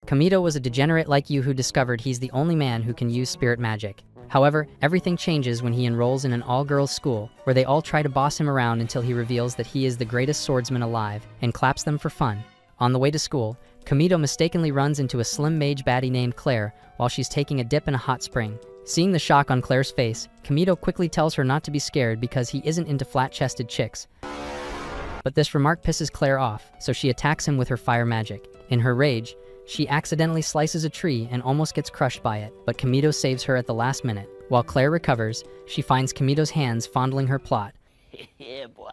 Kamito was a degenerate like you who discovered he's the only man who can use spirit magic. However, everything changes when he enrolls in an all-girls school, where they all try to boss him around until he reveals that he is the greatest swordsman alive, and claps them for fun. On the way to school, Kamito mistakenly runs into a slim mage baddie named Claire while she's taking a dip in a hot spring. Seeing the shock on Claire's face, Kamito quickly tells her not to be scared because he isn't into flat-chested chicks. But this remark pisses Claire off, so she attacks him with her fire magic. In her rage, she accidentally slices a tree and almost gets crushed by it, but Kamito saves her at the last minute. While Claire recovers, she finds Kamito's hands fondling her plot. Yeah, boy.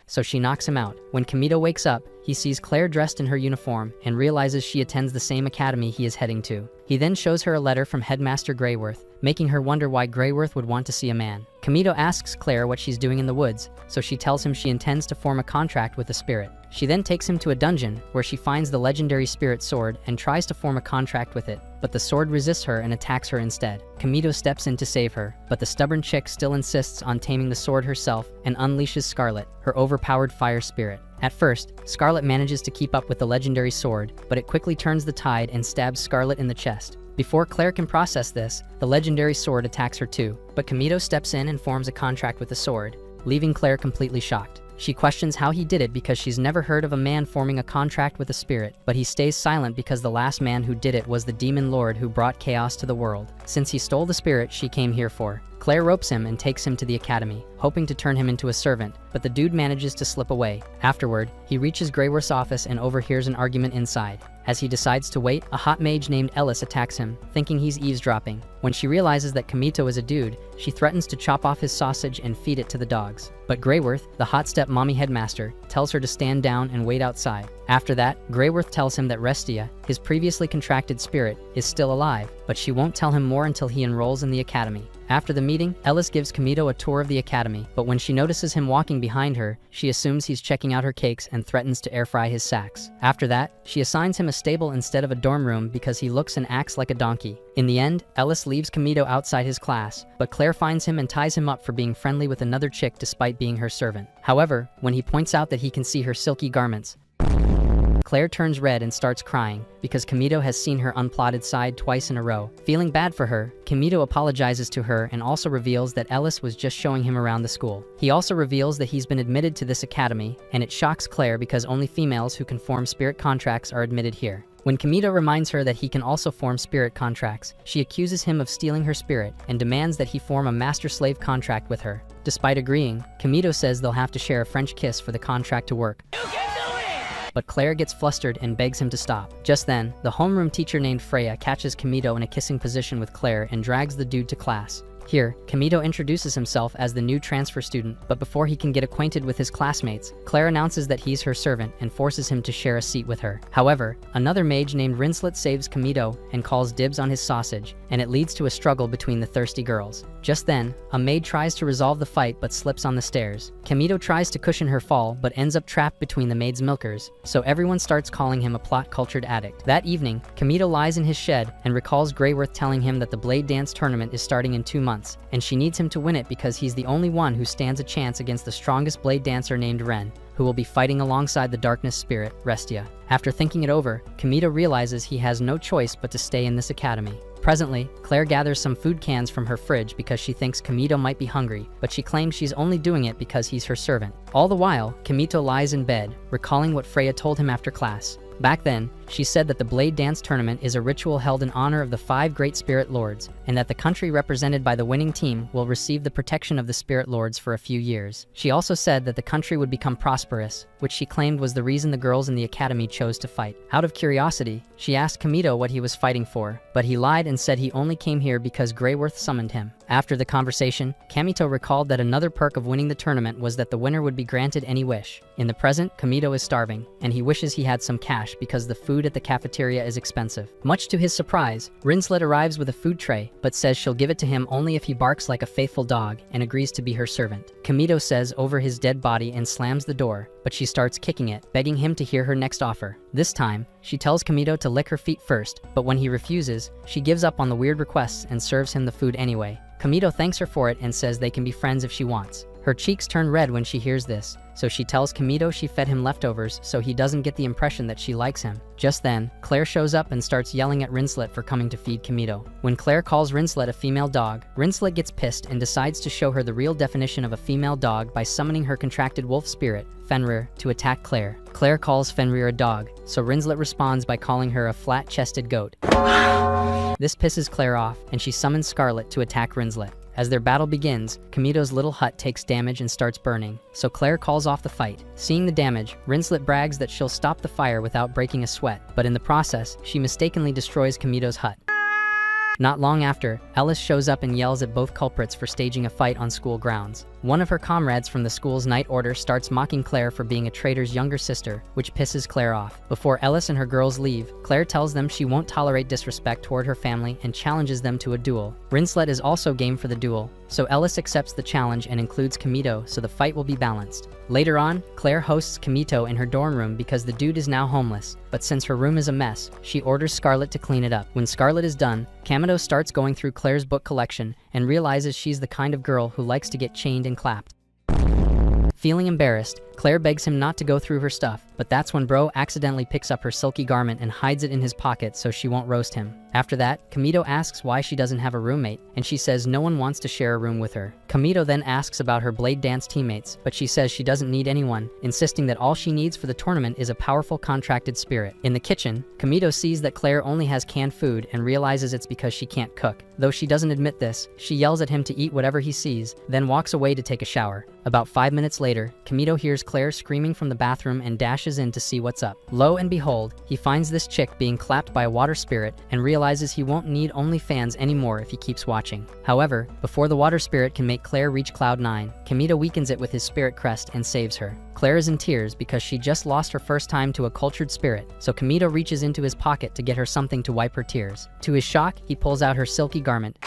So she knocks him out. When Kamito wakes up, he sees Claire dressed in her uniform and realizes she attends the same academy he is heading to. He then shows her a letter from Headmaster Greyworth, making her wonder why Greyworth would want to see a man. Kamito asks Claire what she's doing in the woods, so she tells him she intends to form a contract with a spirit. She then takes him to a dungeon where she finds the legendary spirit sword and tries to form a contract with it, but the sword resists her and attacks her instead. Kamito steps in to save her, but the stubborn chick still insists on taming the sword herself and unleashes Scarlet, her overpowered fire spirit. At first, Scarlet manages to keep up with the legendary sword, but it quickly turns the tide and stabs Scarlet in the chest. Before Claire can process this, the legendary sword attacks her too, but Kamito steps in and forms a contract with the sword, leaving Claire completely shocked. She questions how he did it because she's never heard of a man forming a contract with a spirit, but he stays silent because the last man who did it was the demon lord who brought chaos to the world, since he stole the spirit she came here for. Claire ropes him and takes him to the academy, hoping to turn him into a servant, but the dude manages to slip away. Afterward, he reaches Greyworth's office and overhears an argument inside. As he decides to wait, a hot mage named Ellis attacks him, thinking he's eavesdropping. When she realizes that Kamito is a dude, she threatens to chop off his sausage and feed it to the dogs. But Greyworth, the hot step mommy headmaster, tells her to stand down and wait outside. After that, Greyworth tells him that Restia, his previously contracted spirit, is still alive, but she won't tell him more until he enrolls in the academy. After the meeting, Ellis gives Kamito a tour of the academy, but when she notices him walking behind her, she assumes he's checking out her cakes and threatens to air fry his sacks. After that, she assigns him a stable instead of a dorm room because he looks and acts like a donkey. In the end, Ellis leaves Kamito outside his class, but Claire finds him and ties him up for being friendly with another chick despite being her servant. However, when he points out that he can see her silky garments, Claire turns red and starts crying because Kamito has seen her unplotted side twice in a row. Feeling bad for her, Kamito apologizes to her and also reveals that Ellis was just showing him around the school. He also reveals that he's been admitted to this academy, and it shocks Claire because only females who can form spirit contracts are admitted here. When Kamito reminds her that he can also form spirit contracts, she accuses him of stealing her spirit and demands that he form a master-slave contract with her. Despite agreeing, Kamito says they'll have to share a French kiss for the contract to work. But Claire gets flustered and begs him to stop. Just then, the homeroom teacher named Freya catches Kamito in a kissing position with Claire and drags the dude to class. Here, Kamito introduces himself as the new transfer student, but before he can get acquainted with his classmates, Claire announces that he's her servant and forces him to share a seat with her. However, another mage named Rinslet saves Kamito and calls dibs on his sausage, and it leads to a struggle between the thirsty girls. Just then, a maid tries to resolve the fight but slips on the stairs. Kamito tries to cushion her fall but ends up trapped between the maid's milkers, so everyone starts calling him a plot-cultured addict. That evening, Kamito lies in his shed and recalls Greyworth telling him that the Blade Dance tournament is starting in 2 months, and she needs him to win it because he's the only one who stands a chance against the strongest blade dancer named Ren, who will be fighting alongside the darkness spirit, Restia. After thinking it over, Kamito realizes he has no choice but to stay in this academy. Presently, Claire gathers some food cans from her fridge because she thinks Kamito might be hungry, but she claims she's only doing it because he's her servant. All the while, Kamito lies in bed, recalling what Freya told him after class. Back then, she said that the Blade Dance tournament is a ritual held in honor of the 5 great spirit lords, and that the country represented by the winning team will receive the protection of the spirit lords for a few years. She also said that the country would become prosperous, which she claimed was the reason the girls in the academy chose to fight. Out of curiosity, she asked Kamito what he was fighting for, but he lied and said he only came here because Greyworth summoned him. After the conversation, Kamito recalled that another perk of winning the tournament was that the winner would be granted any wish. In the present, Kamito is starving, and he wishes he had some cash because the food at the cafeteria is expensive. Much to his surprise, Rinslet arrives with a food tray, but says she'll give it to him only if he barks like a faithful dog and agrees to be her servant. Kamito says over his dead body and slams the door, but she starts kicking it, begging him to hear her next offer. This time, she tells Kamito to lick her feet first, but when he refuses, she gives up on the weird requests and serves him the food anyway. Kamito thanks her for it and says they can be friends if she wants. Her cheeks turn red when she hears this, so she tells Kamito she fed him leftovers so he doesn't get the impression that she likes him. Just then, Claire shows up and starts yelling at Rinslet for coming to feed Kamito. When Claire calls Rinslet a female dog, Rinslet gets pissed and decides to show her the real definition of a female dog by summoning her contracted wolf spirit, Fenrir, to attack Claire. Claire calls Fenrir a dog, so Rinslet responds by calling her a flat-chested goat. This pisses Claire off, and she summons Scarlet to attack Rinslet. As their battle begins, Kamito's little hut takes damage and starts burning, so Claire calls off the fight. Seeing the damage, Rinslet brags that she'll stop the fire without breaking a sweat, but in the process, she mistakenly destroys Kamito's hut. Not long after, Ellis shows up and yells at both culprits for staging a fight on school grounds. One of her comrades from the school's night order starts mocking Claire for being a traitor's younger sister, which pisses Claire off. Before Ellis and her girls leave, Claire tells them she won't tolerate disrespect toward her family and challenges them to a duel. Rinslet is also game for the duel, so Ellis accepts the challenge and includes Kamito so the fight will be balanced. Later on, Claire hosts Kamito in her dorm room because the dude is now homeless, but since her room is a mess, she orders Scarlet to clean it up. When Scarlet is done, Kamito starts going through Claire's book collection and realizes she's the kind of girl who likes to get chained and clapped. Feeling embarrassed, Claire begs him not to go through her stuff, but that's when Bro accidentally picks up her silky garment and hides it in his pocket so she won't roast him. After that, Kamito asks why she doesn't have a roommate, and she says no one wants to share a room with her. Kamito then asks about her blade dance teammates, but she says she doesn't need anyone, insisting that all she needs for the tournament is a powerful contracted spirit. In the kitchen, Kamito sees that Claire only has canned food and realizes it's because she can't cook. Though she doesn't admit this, she yells at him to eat whatever he sees, then walks away to take a shower. About 5 minutes later, Kamito hears Claire screaming from the bathroom and dashes in to see what's up. Lo and behold, he finds this chick being clapped by a water spirit and realizes he won't need OnlyFans anymore if he keeps watching. However, before the water spirit can make Claire reach Cloud 9, Kamito weakens it with his spirit crest and saves her. Claire is in tears because she just lost her first time to a cultured spirit, so Kamito reaches into his pocket to get her something to wipe her tears. To his shock, he pulls out her silky garment,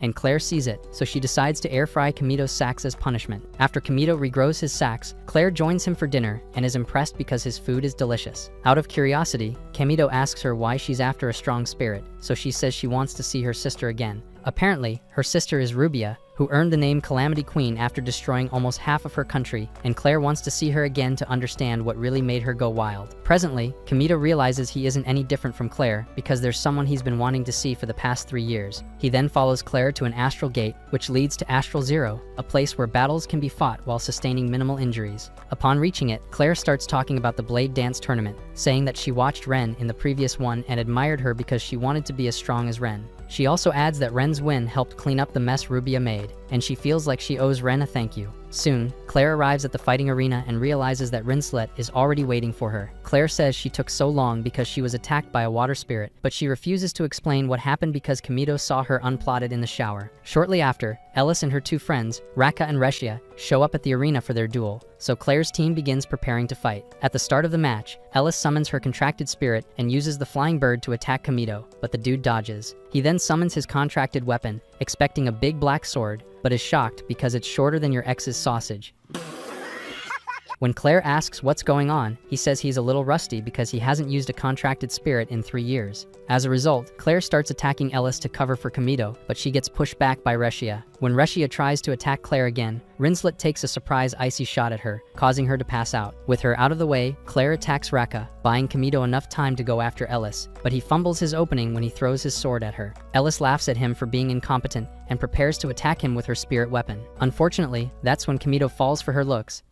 and Claire sees it, so she decides to air fry Kamito's sacks as punishment. After Kamito regrows his sacks, Claire joins him for dinner and is impressed because his food is delicious. Out of curiosity, Kamito asks her why she's after a strong spirit, so she says she wants to see her sister again. Apparently, her sister is Rubia, who earned the name Calamity Queen after destroying almost half of her country, and Claire wants to see her again to understand what really made her go wild. Presently, Kamito realizes he isn't any different from Claire because there's someone he's been wanting to see for the past 3 years. He then follows Claire to an astral gate, which leads to Astral Zero, a place where battles can be fought while sustaining minimal injuries. Upon reaching it, Claire starts talking about the Blade Dance tournament, saying that she watched Ren in the previous one and admired her because she wanted to be as strong as Ren. She also adds that Ren's win helped clean up the mess Rubia made, and she feels like she owes Ren a thank you. Soon, Claire arrives at the fighting arena and realizes that Rinslet is already waiting for her. Claire says she took so long because she was attacked by a water spirit, but she refuses to explain what happened because Kamito saw her unplotted in the shower. Shortly after, Ellis and her 2 friends, Raka and Reshia, show up at the arena for their duel, so Claire's team begins preparing to fight. At the start of the match, Ellis summons her contracted spirit and uses the flying bird to attack Kamito, but the dude dodges. He then summons his contracted weapon, expecting a big black sword, but is shocked because it's shorter than your ex's sausage. When Claire asks what's going on, he says he's a little rusty because he hasn't used a contracted spirit in 3 years. As a result, Claire starts attacking Ellis to cover for Kamito, but she gets pushed back by Reshia. When Reshia tries to attack Claire again, Rinslet takes a surprise icy shot at her, causing her to pass out. With her out of the way, Claire attacks Raka, buying Kamito enough time to go after Ellis, but he fumbles his opening when he throws his sword at her. Ellis laughs at him for being incompetent and prepares to attack him with her spirit weapon. Unfortunately, that's when Kamito falls for her looks,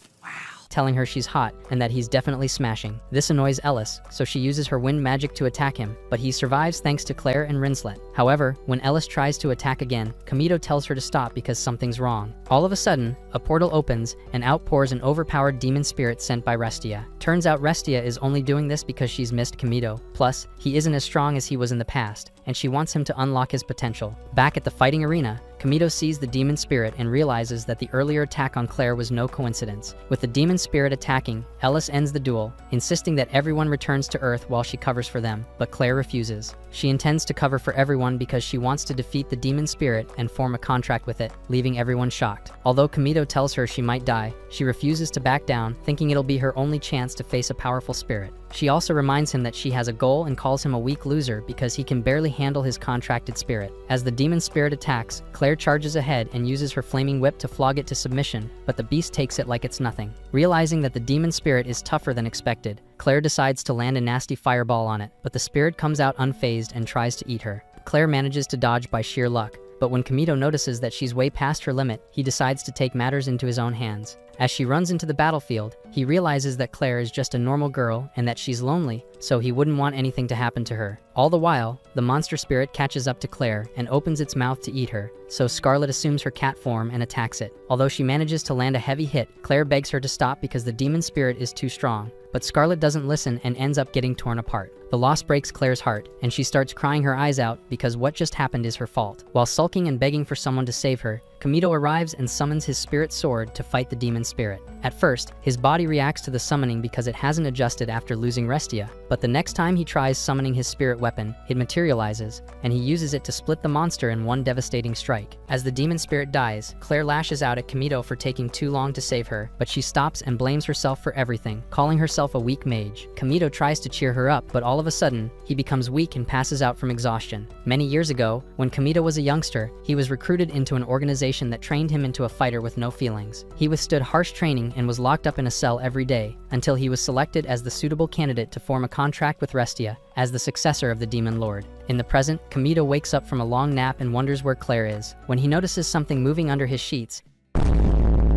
telling her she's hot and that he's definitely smashing. This annoys Ellis, so she uses her wind magic to attack him, but he survives thanks to Claire and Rinslet. However, when Ellis tries to attack again, Kamito tells her to stop because something's wrong. All of a sudden, a portal opens and out pours an overpowered demon spirit sent by Restia. Turns out Restia is only doing this because she's missed Kamito. Plus, he isn't as strong as he was in the past, and she wants him to unlock his potential. Back at the fighting arena, Kamito sees the demon spirit and realizes that the earlier attack on Claire was no coincidence. With the demon spirit attacking, Ellis ends the duel, insisting that everyone returns to Earth while she covers for them, but Claire refuses. She intends to cover for everyone because she wants to defeat the demon spirit and form a contract with it, leaving everyone shocked. Although Kamito tells her she might die, she refuses to back down, thinking it'll be her only chance to face a powerful spirit. She also reminds him that she has a goal and calls him a weak loser because he can barely handle his contracted spirit. As the demon spirit attacks, Claire charges ahead and uses her flaming whip to flog it to submission, but the beast takes it like it's nothing. Realizing that the demon spirit is tougher than expected, Claire decides to land a nasty fireball on it, but the spirit comes out unfazed and tries to eat her. Claire manages to dodge by sheer luck, but when Kamito notices that she's way past her limit, he decides to take matters into his own hands. As she runs into the battlefield, he realizes that Claire is just a normal girl and that she's lonely, so he wouldn't want anything to happen to her. All the while, the monster spirit catches up to Claire and opens its mouth to eat her, so Scarlet assumes her cat form and attacks it. Although she manages to land a heavy hit, Claire begs her to stop because the demon spirit is too strong, but Scarlet doesn't listen and ends up getting torn apart. The loss breaks Claire's heart, and she starts crying her eyes out because what just happened is her fault. While sulking and begging for someone to save her, Kamito arrives and summons his spirit sword to fight the demon spirit. At first, his body reacts to the summoning because it hasn't adjusted after losing Restia, but the next time he tries summoning his spirit weapon, it materializes, and he uses it to split the monster in one devastating strike. As the demon spirit dies, Claire lashes out at Kamito for taking too long to save her, but she stops and blames herself for everything, calling herself a weak mage. Kamito tries to cheer her up, but all of a sudden, he becomes weak and passes out from exhaustion. Many years ago, when Kamito was a youngster, he was recruited into an organization that trained him into a fighter with no feelings. He withstood harsh training and was locked up in a cell every day, until he was selected as the suitable candidate to form a contract with Restia as the successor of the Demon Lord. In the present, Kamito wakes up from a long nap and wonders where Claire is. When he notices something moving under his sheets,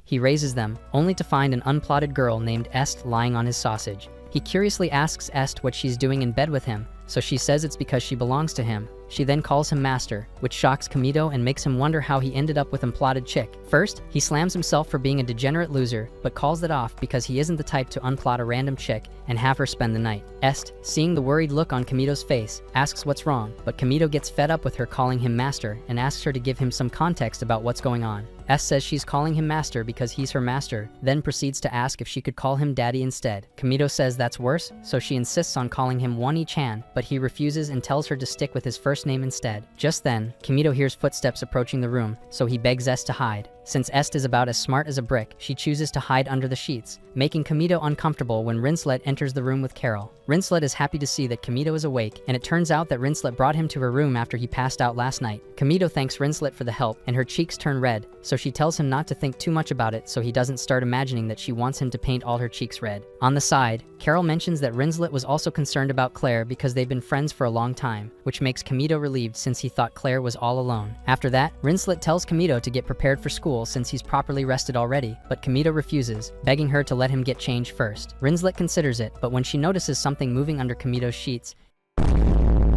he raises them, only to find an unplotted girl named Est lying on his sausage. He curiously asks Est what she's doing in bed with him, so she says it's because she belongs to him. She then calls him master, which shocks Kamito and makes him wonder how he ended up with unplotted chick. First, he slams himself for being a degenerate loser, but calls it off because he isn't the type to unplot a random chick and have her spend the night. Est, seeing the worried look on Kamito's face, asks what's wrong, but Kamito gets fed up with her calling him master and asks her to give him some context about what's going on. Est says she's calling him master because he's her master, then proceeds to ask if she could call him daddy instead. Kamito says that's worse, so she insists on calling him Wani-chan, but he refuses and tells her to stick with his first name instead. Just then, Kamito hears footsteps approaching the room, so he begs Est to hide. Since Est is about as smart as a brick, she chooses to hide under the sheets, making Kamito uncomfortable when Rinslet enters the room with Carol. Rinslet is happy to see that Kamito is awake, and it turns out that Rinslet brought him to her room after he passed out last night. Kamito thanks Rinslet for the help, and her cheeks turn red, so she tells him not to think too much about it so he doesn't start imagining that she wants him to paint all her cheeks red. On the side, Carol mentions that Rinslet was also concerned about Claire because they've been friends for a long time, which makes Kamito relieved since he thought Claire was all alone. After that, Rinslet tells Kamito to get prepared for school since he's properly rested already, but Kamito refuses, begging her to let him get changed first. Rinslet considers it, but when she notices something moving under Kamito's sheets,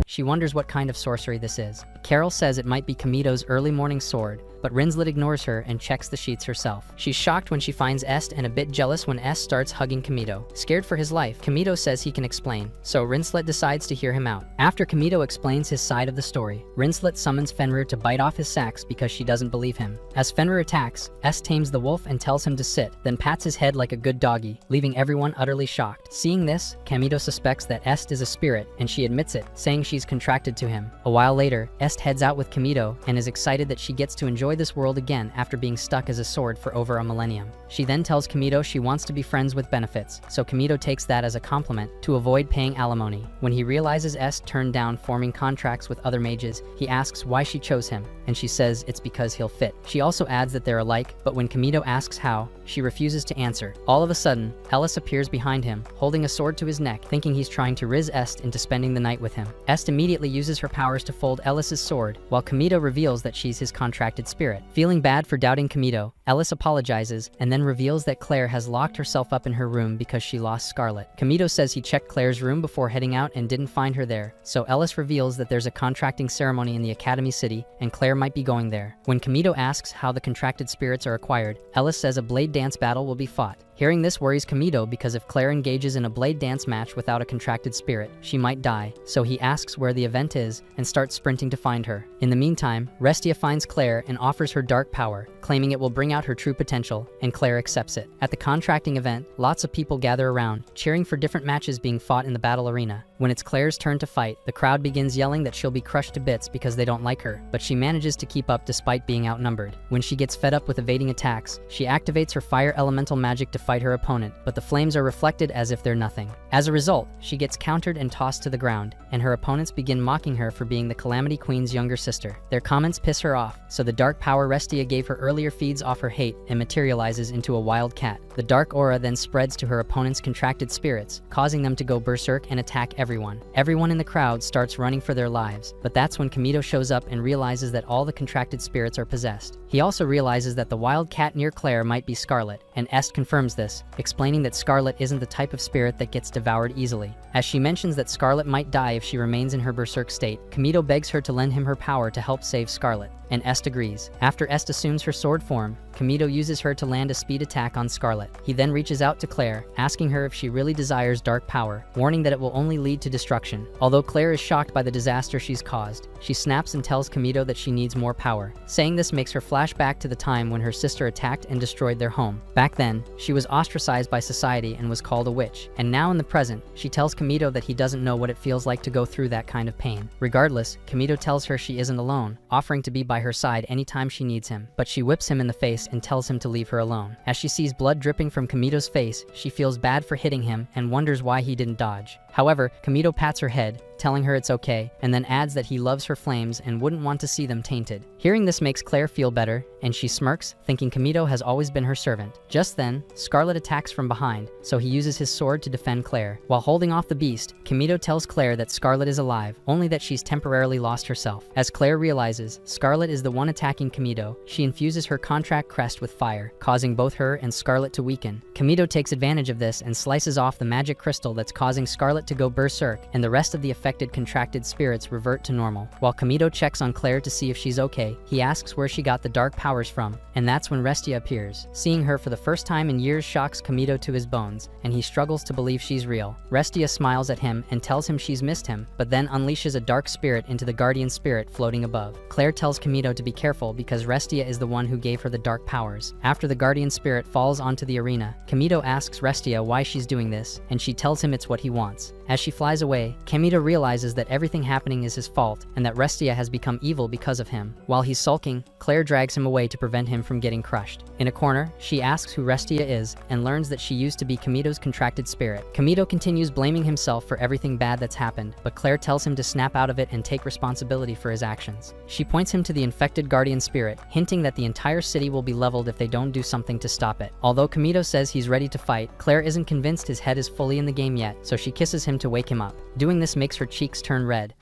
she wonders what kind of sorcery this is. Carol says it might be Kamito's early morning sword, but Rinslet ignores her and checks the sheets herself. She's shocked when she finds Est and a bit jealous when Est starts hugging Kamito. Scared for his life, Kamito says he can explain, so Rinslet decides to hear him out. After Kamito explains his side of the story, Rinslet summons Fenrir to bite off his sacks because she doesn't believe him. As Fenrir attacks, Est tames the wolf and tells him to sit, then pats his head like a good doggy, leaving everyone utterly shocked. Seeing this, Kamito suspects that Est is a spirit, and she admits it, saying she's contracted to him. A while later, Est heads out with Kamito and is excited that she gets to enjoy this world again after being stuck as a sword for over a millennium. She then tells Kamito she wants to be friends with benefits, so Kamito takes that as a compliment to avoid paying alimony. When he realizes Est turned down forming contracts with other mages, he asks why she chose him, and she says it's because he'll fit. She also adds that they're alike, but when Kamito asks how, she refuses to answer. All of a sudden, Ellis appears behind him, holding a sword to his neck, thinking he's trying to riz Est into spending the night with him. Est immediately uses her powers to fold Ellis's sword, while Kamito reveals that she's his contracted spirit. Feeling bad for doubting Kamito, Ellis apologizes and then reveals that Claire has locked herself up in her room because she lost Scarlet. Kamito says he checked Claire's room before heading out and didn't find her there, so Ellis reveals that there's a contracting ceremony in the Academy City and Claire might be going there. When Kamito asks how the contracted spirits are acquired, Ellis says a blade dance battle will be fought. Hearing this worries Kamito because if Claire engages in a blade dance match without a contracted spirit, she might die, so he asks where the event is and starts sprinting to find her. In the meantime, Restia finds Claire and offers her dark power, claiming it will bring out her true potential, and Claire accepts it. At the contracting event, lots of people gather around, cheering for different matches being fought in the battle arena. When it's Claire's turn to fight, the crowd begins yelling that she'll be crushed to bits because they don't like her, but she manages to keep up despite being outnumbered. When she gets fed up with evading attacks, she activates her fire elemental magic to fight her opponent, but the flames are reflected as if they're nothing. As a result, she gets countered and tossed to the ground, and her opponents begin mocking her for being the Calamity Queen's younger sister. Their comments piss her off, so the dark power Restia gave her earlier feeds off her hate and materializes into a wild cat. The dark aura then spreads to her opponent's contracted spirits, causing them to go berserk and attack everyone. Everyone in the crowd starts running for their lives, but that's when Kamito shows up and realizes that all the contracted spirits are possessed. He also realizes that the wild cat near Claire might be Scarlet, and Est confirms this, explaining that Scarlet isn't the type of spirit that gets devoured easily. As she mentions that Scarlet might die if she remains in her berserk state, Kamito begs her to lend him her power to help save Scarlet, and Est agrees. After Est assumes her sword form, Kamito uses her to land a speed attack on Scarlet. He then reaches out to Claire, asking her if she really desires dark power, warning that it will only lead to destruction. Although Claire is shocked by the disaster she's caused, she snaps and tells Kamito that she needs more power. Saying this makes her flash back to the time when her sister attacked and destroyed their home. Back then, she was ostracized by society and was called a witch, and now in the present, she tells Kamito that he doesn't know what it feels like to go through that kind of pain. Regardless, Kamito tells her she isn't alone, offering to be by her side anytime she needs him, but she whips him in the face and tells him to leave her alone. As she sees blood dripping from Kamito's face, she feels bad for hitting him and wonders why he didn't dodge. However, Kamito pats her head, telling her it's okay, and then adds that he loves her flames and wouldn't want to see them tainted. Hearing this makes Claire feel better, and she smirks, thinking Kamito has always been her servant. Just then, Scarlet attacks from behind, so he uses his sword to defend Claire. While holding off the beast, Kamito tells Claire that Scarlet is alive, only that she's temporarily lost herself. As Claire realizes Scarlet is the one attacking Kamito, she infuses her contract crest with fire, causing both her and Scarlet to weaken. Kamito takes advantage of this and slices off the magic crystal that's causing Scarlet to go berserk, and the rest of the affected contracted spirits revert to normal. While Kamito checks on Claire to see if she's okay, he asks where she got the dark powers from, and that's when Restia appears. Seeing her for the first time in years shocks Kamito to his bones, and he struggles to believe she's real. Restia smiles at him and tells him she's missed him, but then unleashes a dark spirit into the guardian spirit floating above. Claire tells Kamito to be careful because Restia is the one who gave her the dark powers. After the guardian spirit falls onto the arena, Kamito asks Restia why she's doing this, and she tells him it's what he wants. As she flies away, Kamito realizes that everything happening is his fault and that Restia has become evil because of him. While he's sulking, Claire drags him away to prevent him from getting crushed. In a corner, she asks who Restia is and learns that she used to be Kamito's contracted spirit. Kamito continues blaming himself for everything bad that's happened, but Claire tells him to snap out of it and take responsibility for his actions. She points him to the infected guardian spirit, hinting that the entire city will be leveled if they don't do something to stop it. Although Kamito says he's ready to fight, Claire isn't convinced his head is fully in the game yet, so she kisses him to wake him up. Doing this makes her cheeks turn red.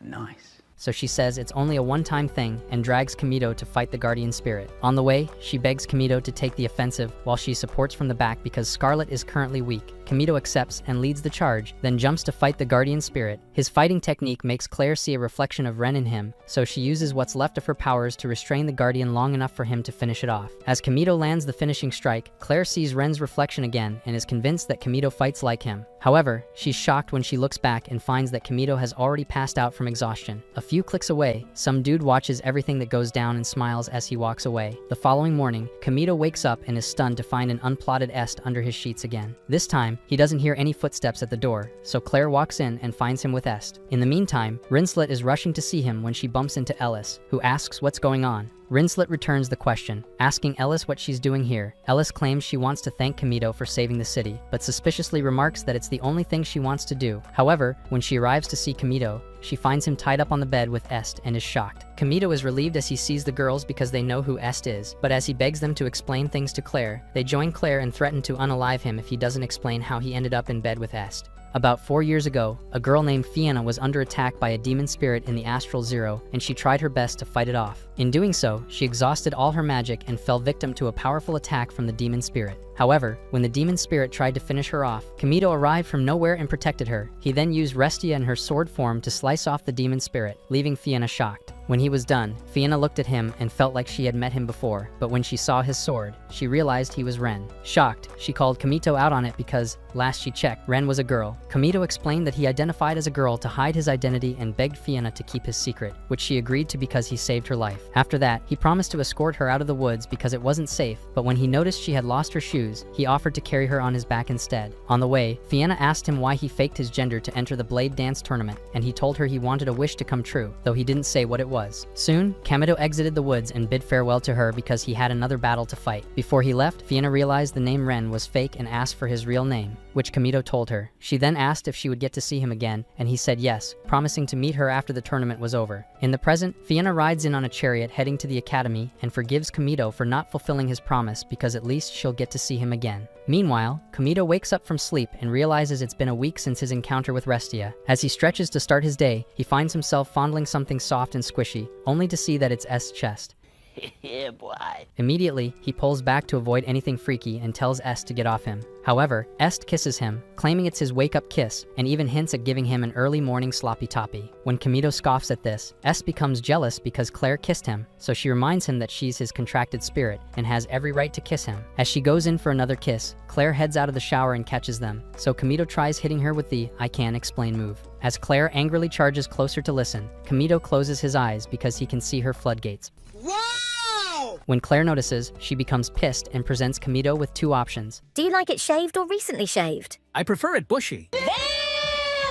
Nice. So she says it's only a one-time thing and drags Kamito to fight the guardian spirit. On the way, she begs Kamito to take the offensive while she supports from the back because Scarlet is currently weak. Kamito accepts and leads the charge, then jumps to fight the guardian spirit. His fighting technique makes Claire see a reflection of Ren in him, so she uses what's left of her powers to restrain the guardian long enough for him to finish it off. As Kamito lands the finishing strike, Claire sees Ren's reflection again and is convinced that Kamito fights like him. However, she's shocked when she looks back and finds that Kamito has already passed out from exhaustion. A few clicks away, some dude watches everything that goes down and smiles as he walks away. The following morning, Kamito wakes up and is stunned to find an unplotted Est under his sheets again. This time, he doesn't hear any footsteps at the door, so Claire walks in and finds him with Est. In the meantime, Rinslet is rushing to see him when she bumps into Ellis, who asks what's going on. Rinslet returns the question, asking Ellis what she's doing here. Ellis claims she wants to thank Kamito for saving the city, but suspiciously remarks that it's the only thing she wants to do. However, when she arrives to see Kamito, she finds him tied up on the bed with Est and is shocked. Kamito is relieved as he sees the girls because they know who Est is, but as he begs them to explain things to Claire, they join Claire and threaten to unalive him if he doesn't explain how he ended up in bed with Est. About 4 years ago, a girl named Fiona was under attack by a demon spirit in the Astral Zero, and she tried her best to fight it off. In doing so, she exhausted all her magic and fell victim to a powerful attack from the demon spirit. However, when the demon spirit tried to finish her off, Kamito arrived from nowhere and protected her. He then used Restia in her sword form to slice off the demon spirit, leaving Fiona shocked. When he was done, Fiona looked at him and felt like she had met him before, but when she saw his sword, she realized he was Ren. Shocked, she called Kamito out on it because, last she checked, Ren was a girl. Kamito explained that he identified as a girl to hide his identity and begged Fiona to keep his secret, which she agreed to because he saved her life. After that, he promised to escort her out of the woods because it wasn't safe, but when he noticed she had lost her shoes, he offered to carry her on his back instead. On the way, Fiona asked him why he faked his gender to enter the blade dance tournament, and he told her he wanted a wish to come true, though he didn't say what it was. Soon, Kamito exited the woods and bid farewell to her because he had another battle to fight. Before he left, Fiona realized the name Ren was fake and asked for his real name, which Kamito told her. She then asked if she would get to see him again, and he said yes, promising to meet her after the tournament was over. In the present, Fiona rides in on a chariot heading to the academy and forgives Kamito for not fulfilling his promise because at least she'll get to see him again. Meanwhile, Kamito wakes up from sleep and realizes it's been a week since his encounter with Restia. As he stretches to start his day, he finds himself fondling something soft and squishy, only to see that it's Est's chest. Yeah, boy. Immediately, he pulls back to avoid anything freaky and tells Est to get off him. However, Est kisses him, claiming it's his wake-up kiss, and even hints at giving him an early morning sloppy toppy. When Kamito scoffs at this, Est becomes jealous because Claire kissed him, so she reminds him that she's his contracted spirit and has every right to kiss him. As she goes in for another kiss, Claire heads out of the shower and catches them, so Kamito tries hitting her with the I can't explain move. As Claire angrily charges closer to listen, Kamito closes his eyes because he can see her floodgates. Wow! When Claire notices, she becomes pissed and presents Kamito with two options. Do you like it shaved or recently shaved? I prefer it bushy.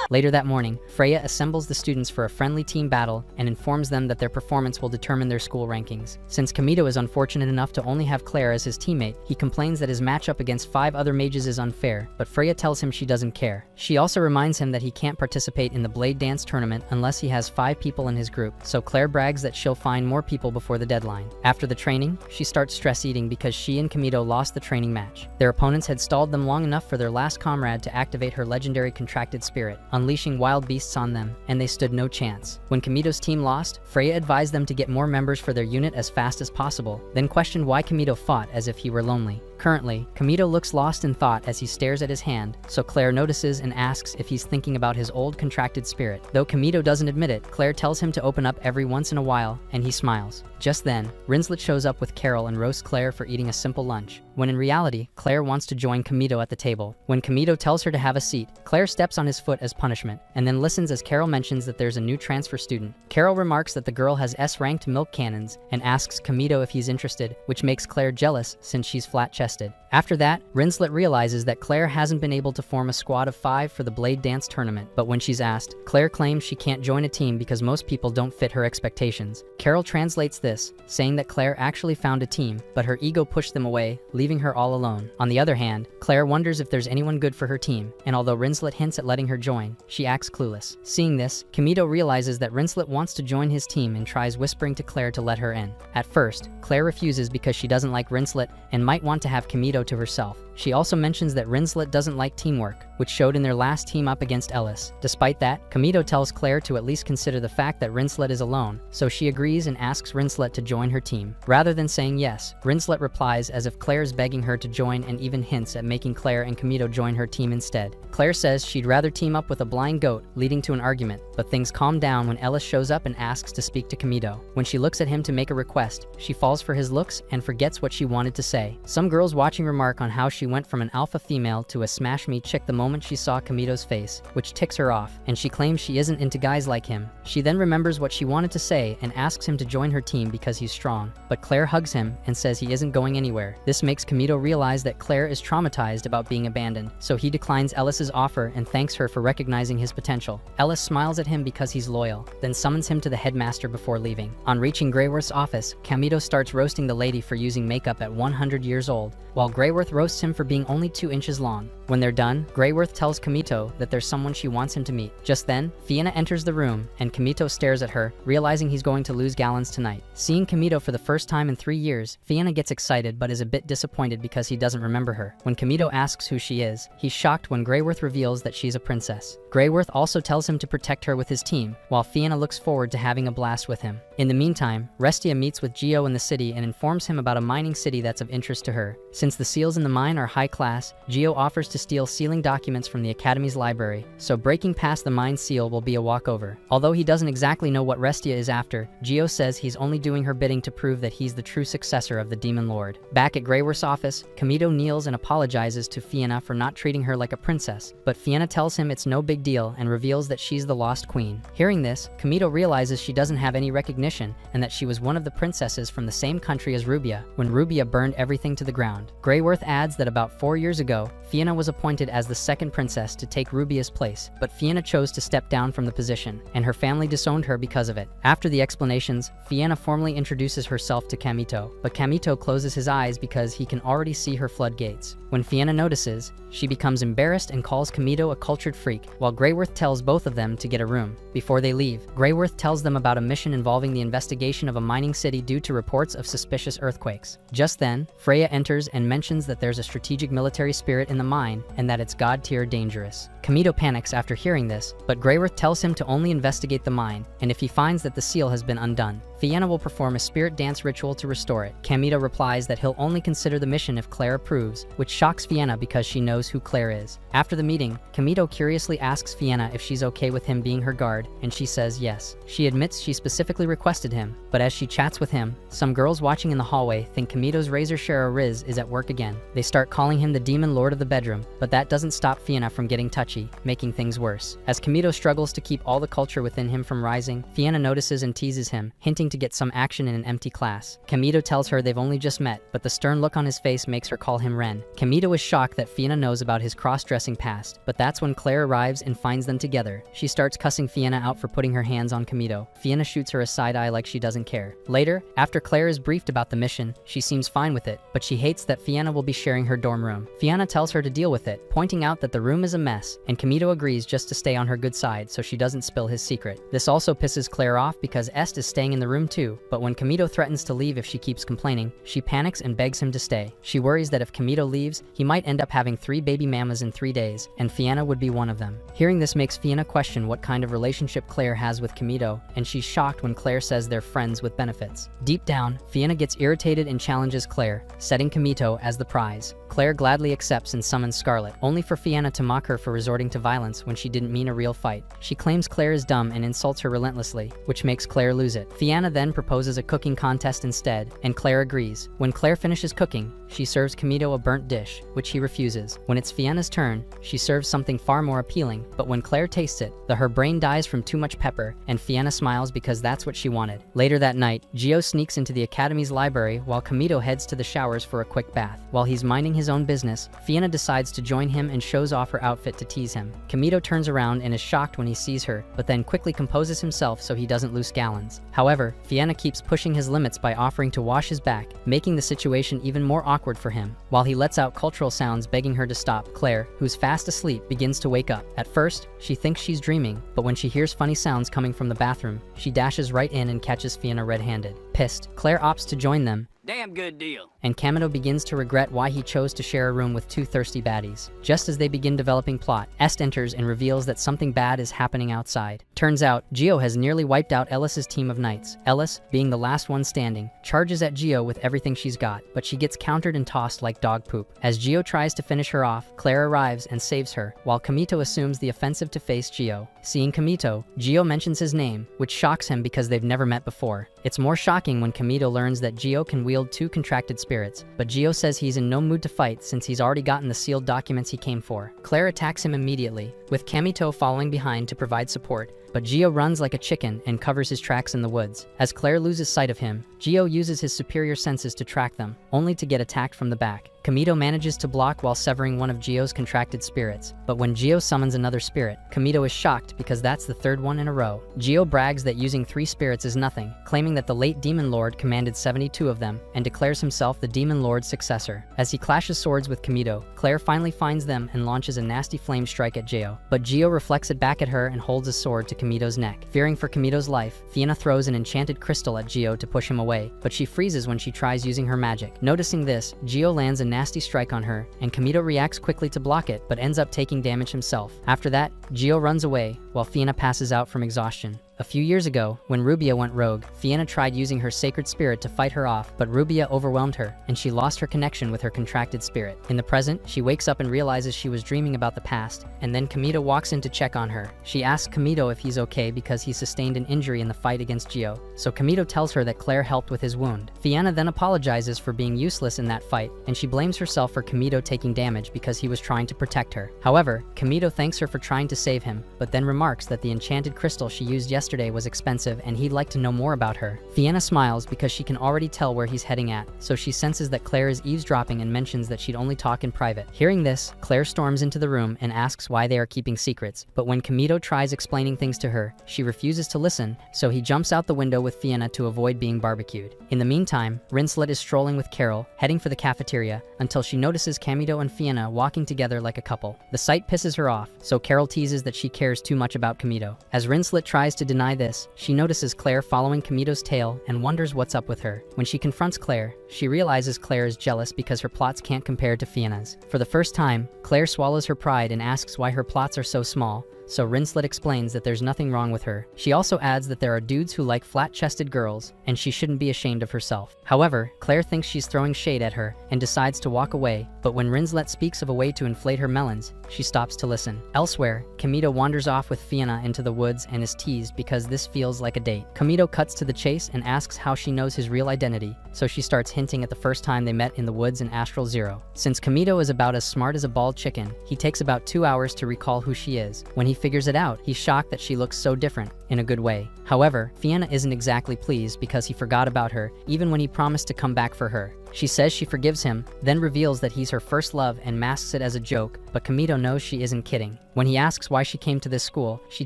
Later that morning, Freya assembles the students for a friendly team battle and informs them that their performance will determine their school rankings. Since Kamito is unfortunate enough to only have Claire as his teammate, he complains that his matchup against 5 other mages is unfair, but Freya tells him she doesn't care. She also reminds him that he can't participate in the blade dance tournament unless he has 5 people in his group, so Claire brags that she'll find more people before the deadline. After the training, she starts stress eating because she and Kamito lost the training match. Their opponents had stalled them long enough for their last comrade to activate her legendary contracted spirit, unleashing wild beasts on them, and they stood no chance. When Kamito's team lost, Freya advised them to get more members for their unit as fast as possible, then questioned why Kamito fought as if he were lonely. Currently, Kamito looks lost in thought as he stares at his hand, so Claire notices and asks if he's thinking about his old contracted spirit. Though Kamito doesn't admit it, Claire tells him to open up every once in a while, and he smiles. Just then, Rinslet shows up with Carol and roasts Claire for eating a simple lunch, when in reality, Claire wants to join Kamito at the table. When Kamito tells her to have a seat, Claire steps on his foot as punishment, and then listens as Carol mentions that there's a new transfer student. Carol remarks that the girl has S-ranked milk cannons, and asks Kamito if he's interested, which makes Claire jealous since she's flat-chested. After that, Rinslet realizes that Claire hasn't been able to form a squad of 5 for the Blade Dance tournament, but when she's asked, Claire claims she can't join a team because most people don't fit her expectations. Carol translates this, saying that Claire actually found a team, but her ego pushed them away, leaving her all alone. On the other hand, Claire wonders if there's anyone good for her team, and although Rinslet hints at letting her join, she acts clueless. Seeing this, Kamito realizes that Rinslet wants to join his team and tries whispering to Claire to let her in. At first, Claire refuses because she doesn't like Rinslet and might want to have Kamito to herself. She also mentions that Rinslet doesn't like teamwork, which showed in their last team up against Ellis. Despite that, Kamito tells Claire to at least consider the fact that Rinslet is alone, so she agrees and asks Rinslet to join her team. Rather than saying yes, Rinslet replies as if Claire's begging her to join and even hints at making Claire and Kamito join her team instead. Claire says she'd rather team up with a blind goat, leading to an argument, but things calm down when Ellis shows up and asks to speak to Kamito. When she looks at him to make a request, she falls for his looks and forgets what she wanted to say. Some girls watching remark on how she went from an alpha female to a smash-me chick the moment she saw Kamito's face, which ticks her off, and she claims she isn't into guys like him. She then remembers what she wanted to say and asks him to join her team because he's strong, but Claire hugs him and says he isn't going anywhere. This makes Kamito realize that Claire is traumatized about being abandoned, so he declines Ellis's offer and thanks her for recognizing his potential. Ellis smiles at him because he's loyal, then summons him to the headmaster before leaving. On reaching Greyworth's office, Kamito starts roasting the lady for using makeup at 100 years old, while Greyworth roasts him for being only 2 inches long. When they're done, Greyworth tells Kamito that there's someone she wants him to meet. Just then, Fiona enters the room, and Kamito stares at her, realizing he's going to lose gallons tonight. Seeing Kamito for the first time in 3 years, Fiona gets excited but is a bit disappointed because he doesn't remember her. When Kamito asks who she is, he's shocked when Greyworth reveals that she's a princess. Greyworth also tells him to protect her with his team, while Fiona looks forward to having a blast with him. In the meantime, Restia meets with Gio in the city and informs him about a mining city that's of interest to her. Since the seals in the mine are high class, Gio offers to steal sealing documents from the Academy's library, so breaking past the mind seal will be a walkover. Although he doesn't exactly know what Restia is after, Gio says he's only doing her bidding to prove that he's the true successor of the Demon Lord. Back at Greyworth's office, Kamito kneels and apologizes to Fianna for not treating her like a princess, but Fianna tells him it's no big deal and reveals that she's the lost queen. Hearing this, Kamito realizes she doesn't have any recognition and that she was one of the princesses from the same country as Rubia when Rubia burned everything to the ground. Greyworth adds that about 4 years ago, Fianna was appointed as the second princess to take Rubia's place, but Fianna chose to step down from the position, and her family disowned her because of it. After the explanations, Fianna formally introduces herself to Kamito, but Kamito closes his eyes because he can already see her floodgates. When Fianna notices, she becomes embarrassed and calls Kamito a cultured freak, while Greyworth tells both of them to get a room. Before they leave, Greyworth tells them about a mission involving the investigation of a mining city due to reports of suspicious earthquakes. Just then, Freya enters and mentions that there's a strategic military spirit in the mine and that it's god-tier dangerous. Kamito panics after hearing this, but Greyworth tells him to only investigate the mine, and if he finds that the seal has been undone, Fianna will perform a spirit dance ritual to restore it. Kamito replies that he'll only consider the mission if Claire approves, which shocks Fianna because she knows who Claire is. After the meeting, Kamito curiously asks Fianna if she's okay with him being her guard, and she says yes. She admits she specifically requested him, but as she chats with him, some girls watching in the hallway think Kamito's razor Shara Riz is at work again. They start calling him the Demon Lord of the bedroom, but that doesn't stop Fianna from getting touchy, making things worse. As Kamito struggles to keep all the culture within him from rising, Fianna notices and teases him, hinting to get some action in an empty class. Kamito tells her they've only just met, but the stern look on his face makes her call him Ren. Kamito is shocked that Fianna knows about his cross-dressing past, but that's when Claire arrives and finds them together. She starts cussing Fianna out for putting her hands on Kamito. Fianna shoots her a side eye like she doesn't care. Later, after Claire is briefed about the mission, she seems fine with it, but she hates that Fianna will be sharing her dorm room. Fianna tells her to deal with it, pointing out that the room is a mess, and Kamito agrees just to stay on her good side so she doesn't spill his secret. This also pisses Claire off because Est is staying in the room too, but when Kamito threatens to leave if she keeps complaining, she panics and begs him to stay. She worries that if Kamito leaves, he might end up having 3 baby mamas in 3 days, and Fianna would be one of them. Hearing this makes Fianna question what kind of relationship Claire has with Kamito, and she's shocked when Claire says they're friends with benefits. Deep down, Fianna gets irritated and challenges Claire, setting Kamito as the prize. Claire gladly accepts and summons Scarlet, only for Fianna to mock her for resorting to violence when she didn't mean a real fight. She claims Claire is dumb and insults her relentlessly, which makes Claire lose it. Fianna then proposes a cooking contest instead, and Claire agrees. When Claire finishes cooking, she serves Kamito a burnt dish, which he refuses. When it's Fianna's turn, she serves something far more appealing, but when Claire tastes it, her brain dies from too much pepper, and Fianna smiles because that's what she wanted. Later that night, Gio sneaks into the Academy's library while Kamito heads to the showers for a quick bath. While he's minding his own business, Fianna decides to join him and shows off her outfit to tease him. Kamito turns around and is shocked when he sees her, but then quickly composes himself so he doesn't lose gallons. However, Fianna keeps pushing his limits by offering to wash his back, making the situation even more awkward for him. While he lets out cultural sounds begging her to stop, Claire, who's fast asleep, begins to wake up. At first, she thinks she's dreaming, but when she hears funny sounds coming from the bathroom, she dashes right in and catches Fianna red-handed. Pissed, Claire opts to join them, Damn good deal. and Kamito begins to regret why he chose to share a room with 2 thirsty baddies. Just as they begin developing plot, Est enters and reveals that something bad is happening outside. Turns out, Gio has nearly wiped out Ellis's team of knights. Ellis, being the last one standing, charges at Gio with everything she's got, but she gets countered and tossed like dog poop. As Gio tries to finish her off, Claire arrives and saves her, while Kamito assumes the offensive to face Gio. Seeing Kamito, Gio mentions his name, which shocks him because they've never met before. It's more shocking when Kamito learns that Gio can wield 2 contracted spirits, but Gio says he's in no mood to fight since he's already gotten the sealed documents he came for. Claire attacks him immediately, with Kamito following behind to provide support, but Gio runs like a chicken and covers his tracks in the woods. As Claire loses sight of him, Gio uses his superior senses to track them, only to get attacked from the back. Kamito manages to block while severing one of Gio's contracted spirits, but when Gio summons another spirit, Kamito is shocked because that's the 3rd one in a row. Gio brags that using 3 spirits is nothing, claiming that the late Demon Lord commanded 72 of them, and declares himself the Demon Lord's successor. As he clashes swords with Kamito, Claire finally finds them and launches a nasty flame strike at Gio, but Gio reflects it back at her and holds a sword to Kamito's neck. Fearing for Kamito's life, Fianna throws an enchanted crystal at Gio to push him away, but she freezes when she tries using her magic. Noticing this, Gio lands a nasty strike on her, and Kamito reacts quickly to block it, but ends up taking damage himself. After that, Gio runs away, while Fianna passes out from exhaustion. A few years ago, when Rubia went rogue, Fianna tried using her sacred spirit to fight her off, but Rubia overwhelmed her, and she lost her connection with her contracted spirit. In the present, she wakes up and realizes she was dreaming about the past, and then Kamito walks in to check on her. She asks Kamito if he's okay because he sustained an injury in the fight against Gio, so Kamito tells her that Claire helped with his wound. Fianna then apologizes for being useless in that fight, and she blames herself for Kamito taking damage because he was trying to protect her. However, Kamito thanks her for trying to save him, but then remarks that the enchanted crystal she used yesterday was expensive and he'd like to know more about her. Fianna smiles because she can already tell where he's heading at, so she senses that Claire is eavesdropping and mentions that she'd only talk in private. Hearing this, Claire storms into the room and asks why they are keeping secrets, but when Kamito tries explaining things to her, she refuses to listen, so he jumps out the window with Fianna to avoid being barbecued. In the meantime, Rinslet is strolling with Carol, heading for the cafeteria, until she notices Kamito and Fianna walking together like a couple. The sight pisses her off, so Carol teases that she cares too much about Kamito. As Rinslet tries to deny this, she notices Claire following Kamito's tail and wonders what's up with her. When she confronts Claire, she realizes Claire is jealous because her plots can't compare to Fianna's. For the first time, Claire swallows her pride and asks why her plots are so small, so Rinslet explains that there's nothing wrong with her. She also adds that there are dudes who like flat-chested girls, and she shouldn't be ashamed of herself. However, Claire thinks she's throwing shade at her and decides to walk away, but when Rinslet speaks of a way to inflate her melons, she stops to listen. Elsewhere, Kamito wanders off with Fianna into the woods and is teased because this feels like a date. Kamito cuts to the chase and asks how she knows his real identity, so she starts hinting at the first time they met in the woods in Astral Zero. Since Kamito is about as smart as a bald chicken, he takes about 2 hours to recall who she is. When he figures it out, he's shocked that she looks so different, in a good way. However, Fianna isn't exactly pleased because he forgot about her, even when he promised to come back for her. She says she forgives him, then reveals that he's her first love and masks it as a joke, but Kamito knows she isn't kidding. When he asks why she came to this school, she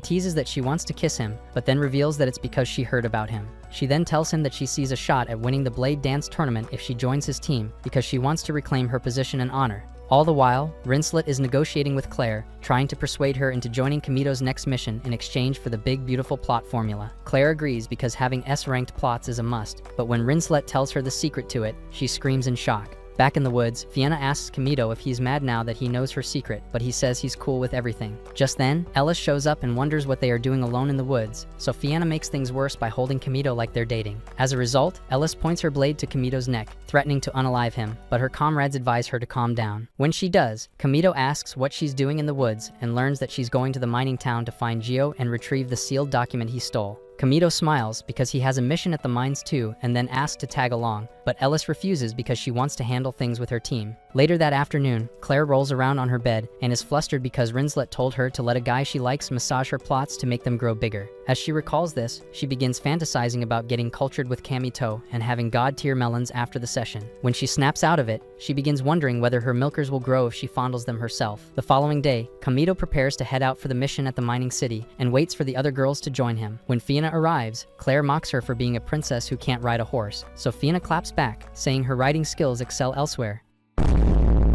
teases that she wants to kiss him, but then reveals that it's because she heard about him. She then tells him that she sees a shot at winning the Blade Dance tournament if she joins his team, because she wants to reclaim her position and honor. All the while, Rinslet is negotiating with Claire, trying to persuade her into joining Kamito's next mission in exchange for the big beautiful plot formula. Claire agrees because having S-ranked plots is a must, but when Rinslet tells her the secret to it, she screams in shock. Back in the woods, Fianna asks Kamito if he's mad now that he knows her secret, but he says he's cool with everything. Just then, Ellis shows up and wonders what they are doing alone in the woods, so Fianna makes things worse by holding Kamito like they're dating. As a result, Ellis points her blade to Kamito's neck, threatening to unalive him, but her comrades advise her to calm down. When she does, Kamito asks what she's doing in the woods and learns that she's going to the mining town to find Gio and retrieve the sealed document he stole. Kamito smiles because he has a mission at the mines too and then asks to tag along, but Ellis refuses because she wants to handle things with her team. Later that afternoon, Claire rolls around on her bed and is flustered because Rinslet told her to let a guy she likes massage her plots to make them grow bigger. As she recalls this, she begins fantasizing about getting cultured with Kamito and having god-tier melons after the session. When she snaps out of it, she begins wondering whether her milkers will grow if she fondles them herself. The following day, Kamito prepares to head out for the mission at the mining city and waits for the other girls to join him. When Fianna arrives, Claire mocks her for being a princess who can't ride a horse, so Fianna claps back, saying her riding skills excel elsewhere.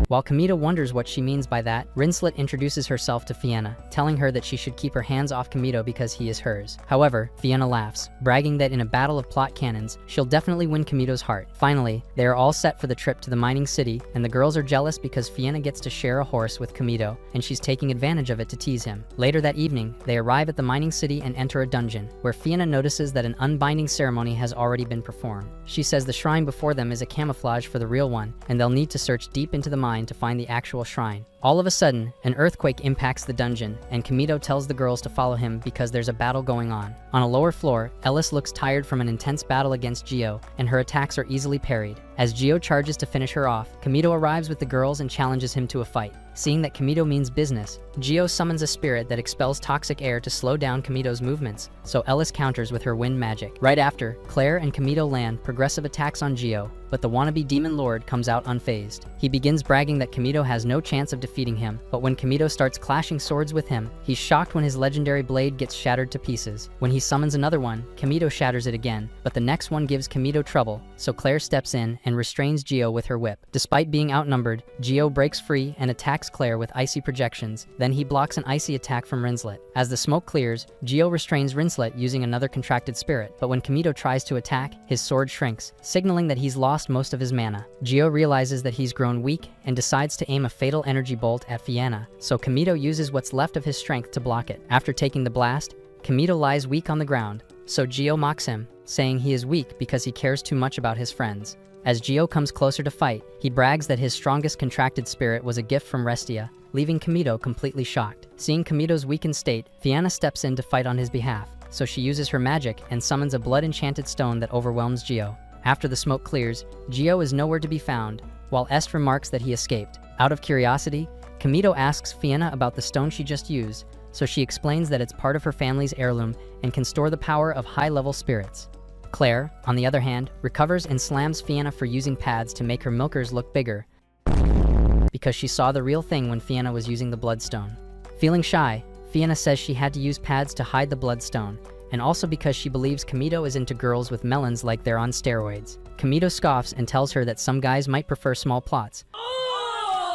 While Kamito wonders what she means by that, Rinslet introduces herself to Fianna, telling her that she should keep her hands off Kamito because he is hers. However, Fianna laughs, bragging that in a battle of plot cannons, she'll definitely win Kamito's heart. Finally, they are all set for the trip to the mining city, and the girls are jealous because Fianna gets to share a horse with Kamito, and she's taking advantage of it to tease him. Later that evening, they arrive at the mining city and enter a dungeon, where Fianna notices that an unbinding ceremony has already been performed. She says the shrine before them is a camouflage for the real one, and they'll need to search deep into the mine to find the actual shrine. All of a sudden, an earthquake impacts the dungeon, and Kamito tells the girls to follow him because there's a battle going on. On a lower floor, Ellis looks tired from an intense battle against Gio, and her attacks are easily parried. As Gio charges to finish her off, Kamito arrives with the girls and challenges him to a fight. Seeing that Kamito means business, Gio summons a spirit that expels toxic air to slow down Kamito's movements, so Ellis counters with her wind magic. Right after, Claire and Kamito land progressive attacks on Gio, but the wannabe demon lord comes out unfazed. He begins bragging that Kamito has no chance of defeating him, but when Kamito starts clashing swords with him, he's shocked when his legendary blade gets shattered to pieces. When he summons another one, Kamito shatters it again, but the next one gives Kamito trouble, so Claire steps in and restrains Gio with her whip. Despite being outnumbered, Gio breaks free and attacks Claire with icy projections, then he blocks an icy attack from Rinslet. As the smoke clears, Gio restrains Rinslet using another contracted spirit, but when Kamito tries to attack, his sword shrinks, signaling that he's lost most of his mana. Gio realizes that he's grown weak and decides to aim a fatal energy bolt at Fianna, so Kamito uses what's left of his strength to block it. After taking the blast, Kamito lies weak on the ground, so Gio mocks him, saying he is weak because he cares too much about his friends. As Gio comes closer to fight, he brags that his strongest contracted spirit was a gift from Restia, leaving Kamito completely shocked. Seeing Kamito's weakened state, Fianna steps in to fight on his behalf, so she uses her magic and summons a blood-enchanted stone that overwhelms Gio. After the smoke clears, Gio is nowhere to be found, while Est remarks that he escaped. Out of curiosity, Kamito asks Fianna about the stone she just used, so she explains that it's part of her family's heirloom and can store the power of high-level spirits. Claire, on the other hand, recovers and slams Fianna for using pads to make her milkers look bigger, because she saw the real thing when Fianna was using the bloodstone. Feeling shy, Fianna says she had to use pads to hide the bloodstone, and also because she believes Kamito is into girls with melons like they're on steroids. Kamito scoffs and tells her that some guys might prefer small plots,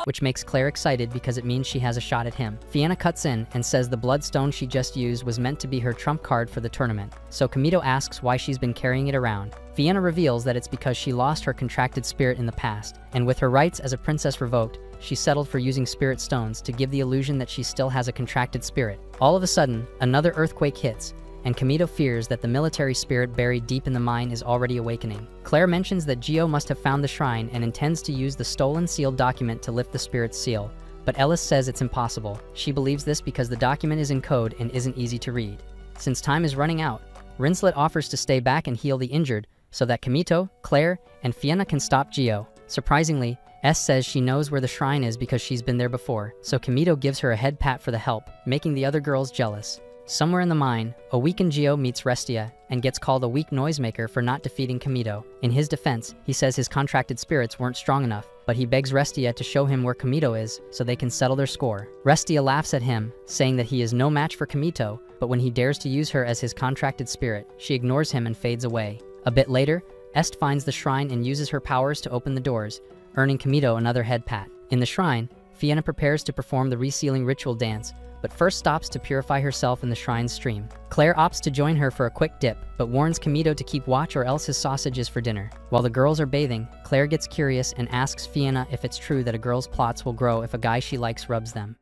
which makes Claire excited because it means she has a shot at him. Fianna cuts in and says the bloodstone she just used was meant to be her trump card for the tournament, so Kamito asks why she's been carrying it around. Fianna reveals that it's because she lost her contracted spirit in the past, and with her rights as a princess revoked, she settled for using spirit stones to give the illusion that she still has a contracted spirit. All of a sudden, another earthquake hits, and Kamito fears that the military spirit buried deep in the mine is already awakening. Claire mentions that Gio must have found the shrine and intends to use the stolen sealed document to lift the spirit's seal, but Ellis says it's impossible. She believes this because the document is in code and isn't easy to read. Since time is running out, Rinslet offers to stay back and heal the injured so that Kamito, Claire, and Fianna can stop Gio. Surprisingly, S says she knows where the shrine is because she's been there before, so Kamito gives her a head pat for the help, making the other girls jealous. Somewhere in the mine, a weakened Gio meets Restia and gets called a weak noisemaker for not defeating Kamito. In his defense, he says his contracted spirits weren't strong enough, but he begs Restia to show him where Kamito is so they can settle their score. Restia laughs at him, saying that he is no match for Kamito, but when he dares to use her as his contracted spirit, she ignores him and fades away. A bit later, Est finds the shrine and uses her powers to open the doors, earning Kamito another head pat. In the shrine, Fianna prepares to perform the resealing ritual dance, but first stops to purify herself in the shrine's stream. Claire opts to join her for a quick dip, but warns Kamito to keep watch or else his sausage is for dinner. While the girls are bathing, Claire gets curious and asks Fianna if it's true that a girl's plots will grow if a guy she likes rubs them.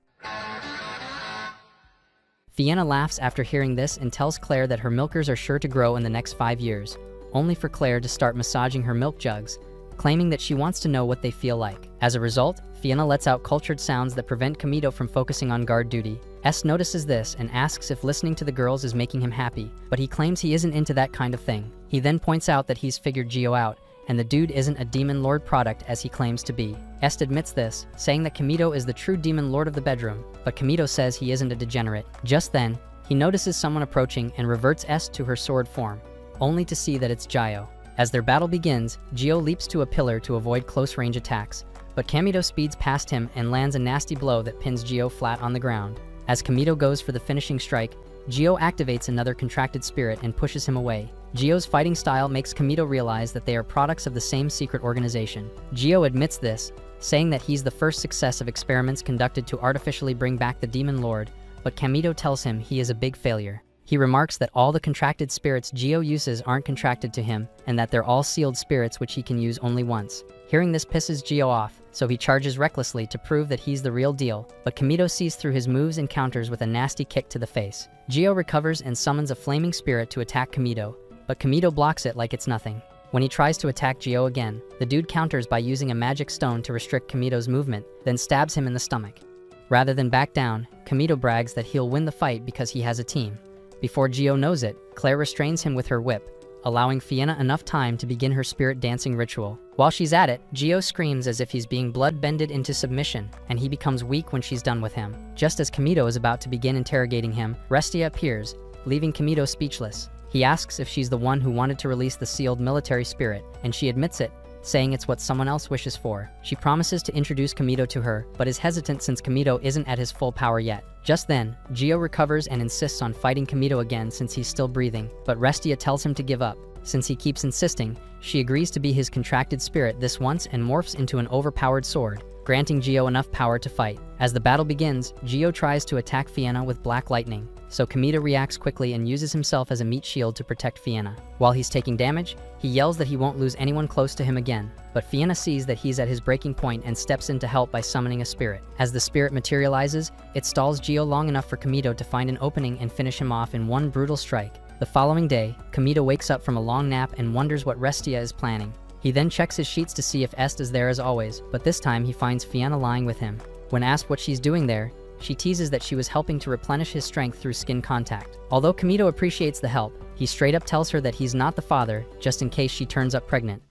Fianna laughs after hearing this and tells Claire that her milkers are sure to grow in the next 5 years, only for Claire to start massaging her milk jugs, claiming that she wants to know what they feel like. As a result, Fianna lets out cultured sounds that prevent Kamito from focusing on guard duty. S notices this and asks if listening to the girls is making him happy, but he claims he isn't into that kind of thing. He then points out that he's figured Gio out, and the dude isn't a demon lord product as he claims to be. Est admits this, saying that Kamito is the true demon lord of the bedroom, but Kamito says he isn't a degenerate. Just then, he notices someone approaching and reverts Est to her sword form, only to see that it's Gio. As their battle begins, Gio leaps to a pillar to avoid close-range attacks, but Kamito speeds past him and lands a nasty blow that pins Gio flat on the ground. As Kamito goes for the finishing strike, Gio activates another contracted spirit and pushes him away. Gio's fighting style makes Kamito realize that they are products of the same secret organization. Gio admits this, saying that he's the first success of experiments conducted to artificially bring back the Demon Lord, but Kamito tells him he is a big failure. He remarks that all the contracted spirits Gio uses aren't contracted to him, and that they're all sealed spirits which he can use only once. Hearing this pisses Gio off, so he charges recklessly to prove that he's the real deal, but Kamito sees through his moves and counters with a nasty kick to the face. Gio recovers and summons a flaming spirit to attack Kamito, but Kamito blocks it like it's nothing. When he tries to attack Gio again, the dude counters by using a magic stone to restrict Kamito's movement, then stabs him in the stomach. Rather than back down, Kamito brags that he'll win the fight because he has a team. Before Gio knows it, Claire restrains him with her whip, allowing Fianna enough time to begin her spirit dancing ritual. While she's at it, Gio screams as if he's being blood-bended into submission, and he becomes weak when she's done with him. Just as Kamito is about to begin interrogating him, Restia appears, leaving Kamito speechless. He asks if she's the one who wanted to release the sealed military spirit, and she admits it, saying it's what someone else wishes for. She promises to introduce Kamito to her, but is hesitant since Kamito isn't at his full power yet. Just then, Gio recovers and insists on fighting Kamito again since he's still breathing, but Restia tells him to give up. Since he keeps insisting, she agrees to be his contracted spirit this once and morphs into an overpowered sword, granting Gio enough power to fight. As the battle begins, Gio tries to attack Fianna with black lightning, so Kamito reacts quickly and uses himself as a meat shield to protect Fianna. While he's taking damage, he yells that he won't lose anyone close to him again, but Fianna sees that he's at his breaking point and steps in to help by summoning a spirit. As the spirit materializes, it stalls Gio long enough for Kamito to find an opening and finish him off in one brutal strike. The following day, Kamito wakes up from a long nap and wonders what Restia is planning. He then checks his sheets to see if Est is there as always, but this time he finds Fianna lying with him. When asked what she's doing there, she teases that she was helping to replenish his strength through skin contact. Although Kamito appreciates the help, he straight up tells her that he's not the father, just in case she turns up pregnant.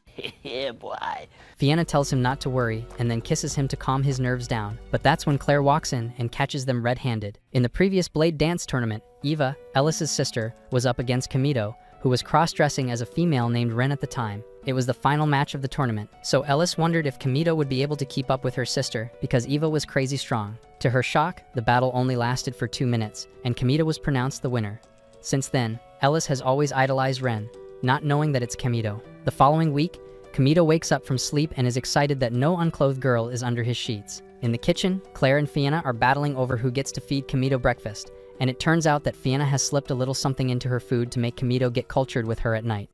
Yeah, boy. Fianna tells him not to worry and then kisses him to calm his nerves down, but that's when Claire walks in and catches them red-handed. In the previous Blade Dance tournament, Eva, Ellis's sister, was up against Kamito, who was cross-dressing as a female named Ren at the time. It was the final match of the tournament, so Ellis wondered if Kamito would be able to keep up with her sister because Eva was crazy strong. To her shock, the battle only lasted for 2 minutes, and Kamito was pronounced the winner. Since then, Ellis has always idolized Ren, not knowing that it's Kamito. The following week, Kamito wakes up from sleep and is excited that no unclothed girl is under his sheets. In the kitchen, Claire and Fianna are battling over who gets to feed Kamito breakfast, and it turns out that Fianna has slipped a little something into her food to make Kamito get cultured with her at night.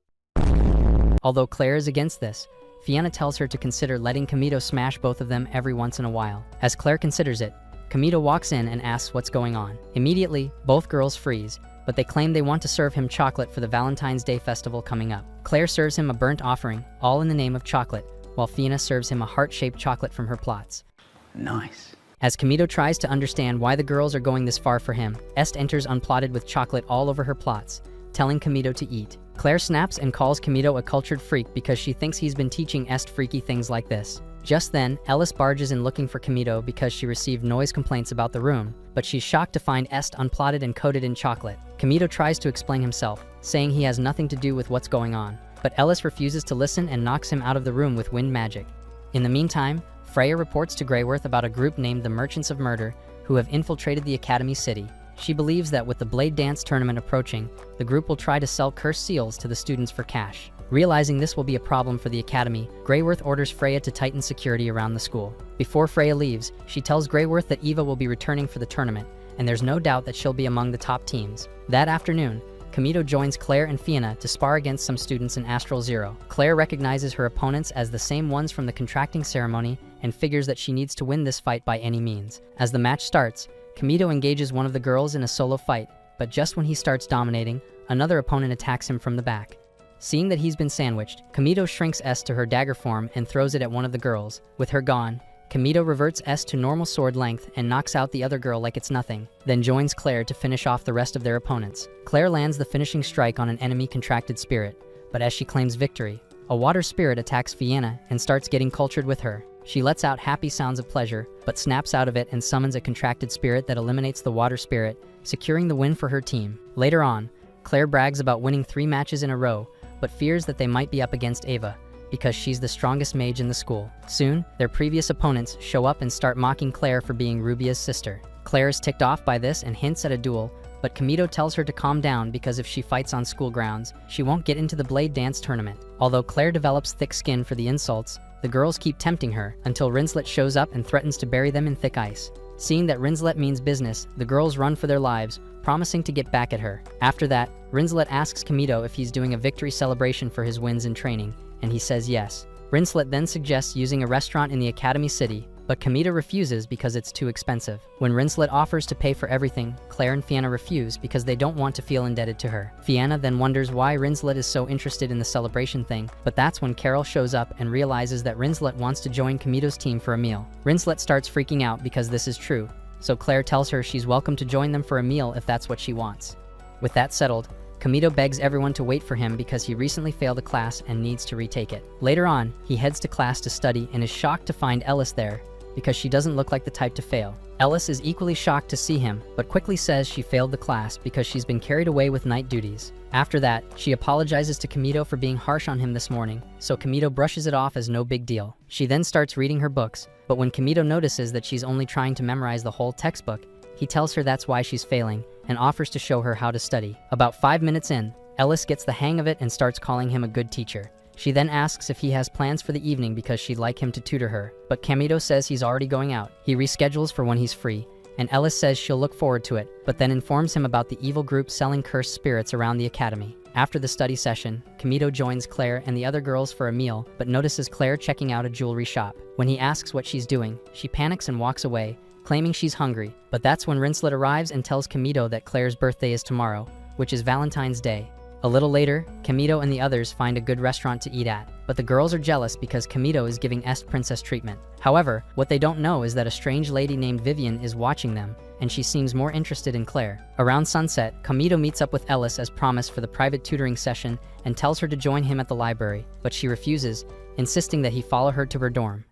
Although Claire is against this, Fianna tells her to consider letting Kamito smash both of them every once in a while. As Claire considers it, Kamito walks in and asks what's going on. Immediately, both girls freeze, but they claim they want to serve him chocolate for the Valentine's Day festival coming up. Claire serves him a burnt offering, all in the name of chocolate, while Fianna serves him a heart-shaped chocolate from her plots. Nice. As Kamito tries to understand why the girls are going this far for him, Est enters unplotted with chocolate all over her plots, telling Kamito to eat. Claire snaps and calls Kamito a cultured freak because she thinks he's been teaching Est freaky things like this. Just then, Ellis barges in looking for Kamito because she received noise complaints about the room, but she's shocked to find Est unplotted and coated in chocolate. Kamito tries to explain himself, saying he has nothing to do with what's going on, but Ellis refuses to listen and knocks him out of the room with wind magic. In the meantime, Freya reports to Greyworth about a group named the Merchants of Murder who have infiltrated the Academy City. She believes that with the Blade Dance tournament approaching, the group will try to sell cursed seals to the students for cash. Realizing this will be a problem for the Academy, Greyworth orders Freya to tighten security around the school. Before Freya leaves, she tells Greyworth that Eva will be returning for the tournament, and there's no doubt that she'll be among the top teams. That afternoon, Kamito joins Claire and Fianna to spar against some students in Astral Zero. Claire recognizes her opponents as the same ones from the contracting ceremony and figures that she needs to win this fight by any means. As the match starts, Kamito engages one of the girls in a solo fight, but just when he starts dominating, another opponent attacks him from the back. Seeing that he's been sandwiched, Kamito shrinks Est to her dagger form and throws it at one of the girls. With her gone, Kamito reverts Est to normal sword length and knocks out the other girl like it's nothing, then joins Claire to finish off the rest of their opponents. Claire lands the finishing strike on an enemy contracted spirit, but as she claims victory, a water spirit attacks Fianna and starts getting cultured with her. She lets out happy sounds of pleasure, but snaps out of it and summons a contracted spirit that eliminates the water spirit, securing the win for her team. Later on, Claire brags about winning 3 matches in a row, but fears that they might be up against Eva, because she's the strongest mage in the school. Soon, their previous opponents show up and start mocking Claire for being Rubia's sister. Claire is ticked off by this and hints at a duel, but Kamito tells her to calm down because if she fights on school grounds, she won't get into the Blade Dance tournament. Although Claire develops thick skin for the insults, the girls keep tempting her until Rinslet shows up and threatens to bury them in thick ice. Seeing that Rinslet means business, the girls run for their lives, promising to get back at her. After that, Rinslet asks Kamito if he's doing a victory celebration for his wins in training, and he says yes. Rinslet then suggests using a restaurant in the Academy City, but Kamito refuses because it's too expensive. When Rinslet offers to pay for everything, Claire and Fianna refuse because they don't want to feel indebted to her. Fianna then wonders why Rinslet is so interested in the celebration thing, but that's when Carol shows up and realizes that Rinslet wants to join Kamito's team for a meal. Rinslet starts freaking out because this is true, so Claire tells her she's welcome to join them for a meal if that's what she wants. With that settled, Kamito begs everyone to wait for him because he recently failed a class and needs to retake it. Later on, he heads to class to study and is shocked to find Ellis there, because she doesn't look like the type to fail. Ellis is equally shocked to see him, but quickly says she failed the class because she's been carried away with night duties. After that, she apologizes to Kamito for being harsh on him this morning, so Kamito brushes it off as no big deal. She then starts reading her books, but when Kamito notices that she's only trying to memorize the whole textbook, he tells her that's why she's failing, and offers to show her how to study. About 5 minutes in, Ellis gets the hang of it and starts calling him a good teacher. She then asks if he has plans for the evening because she'd like him to tutor her, but Kamito says he's already going out. He reschedules for when he's free, and Ellis says she'll look forward to it, but then informs him about the evil group selling cursed spirits around the academy. After the study session, Kamito joins Claire and the other girls for a meal, but notices Claire checking out a jewelry shop. When he asks what she's doing, she panics and walks away, claiming she's hungry. But that's when Rincelet arrives and tells Kamito that Claire's birthday is tomorrow, which is Valentine's Day. A little later, Kamito and the others find a good restaurant to eat at, but the girls are jealous because Kamito is giving Est princess treatment. However, what they don't know is that a strange lady named Vivian is watching them, and she seems more interested in Claire. Around sunset, Kamito meets up with Ellis as promised for the private tutoring session and tells her to join him at the library, but she refuses, insisting that he follow her to her dorm.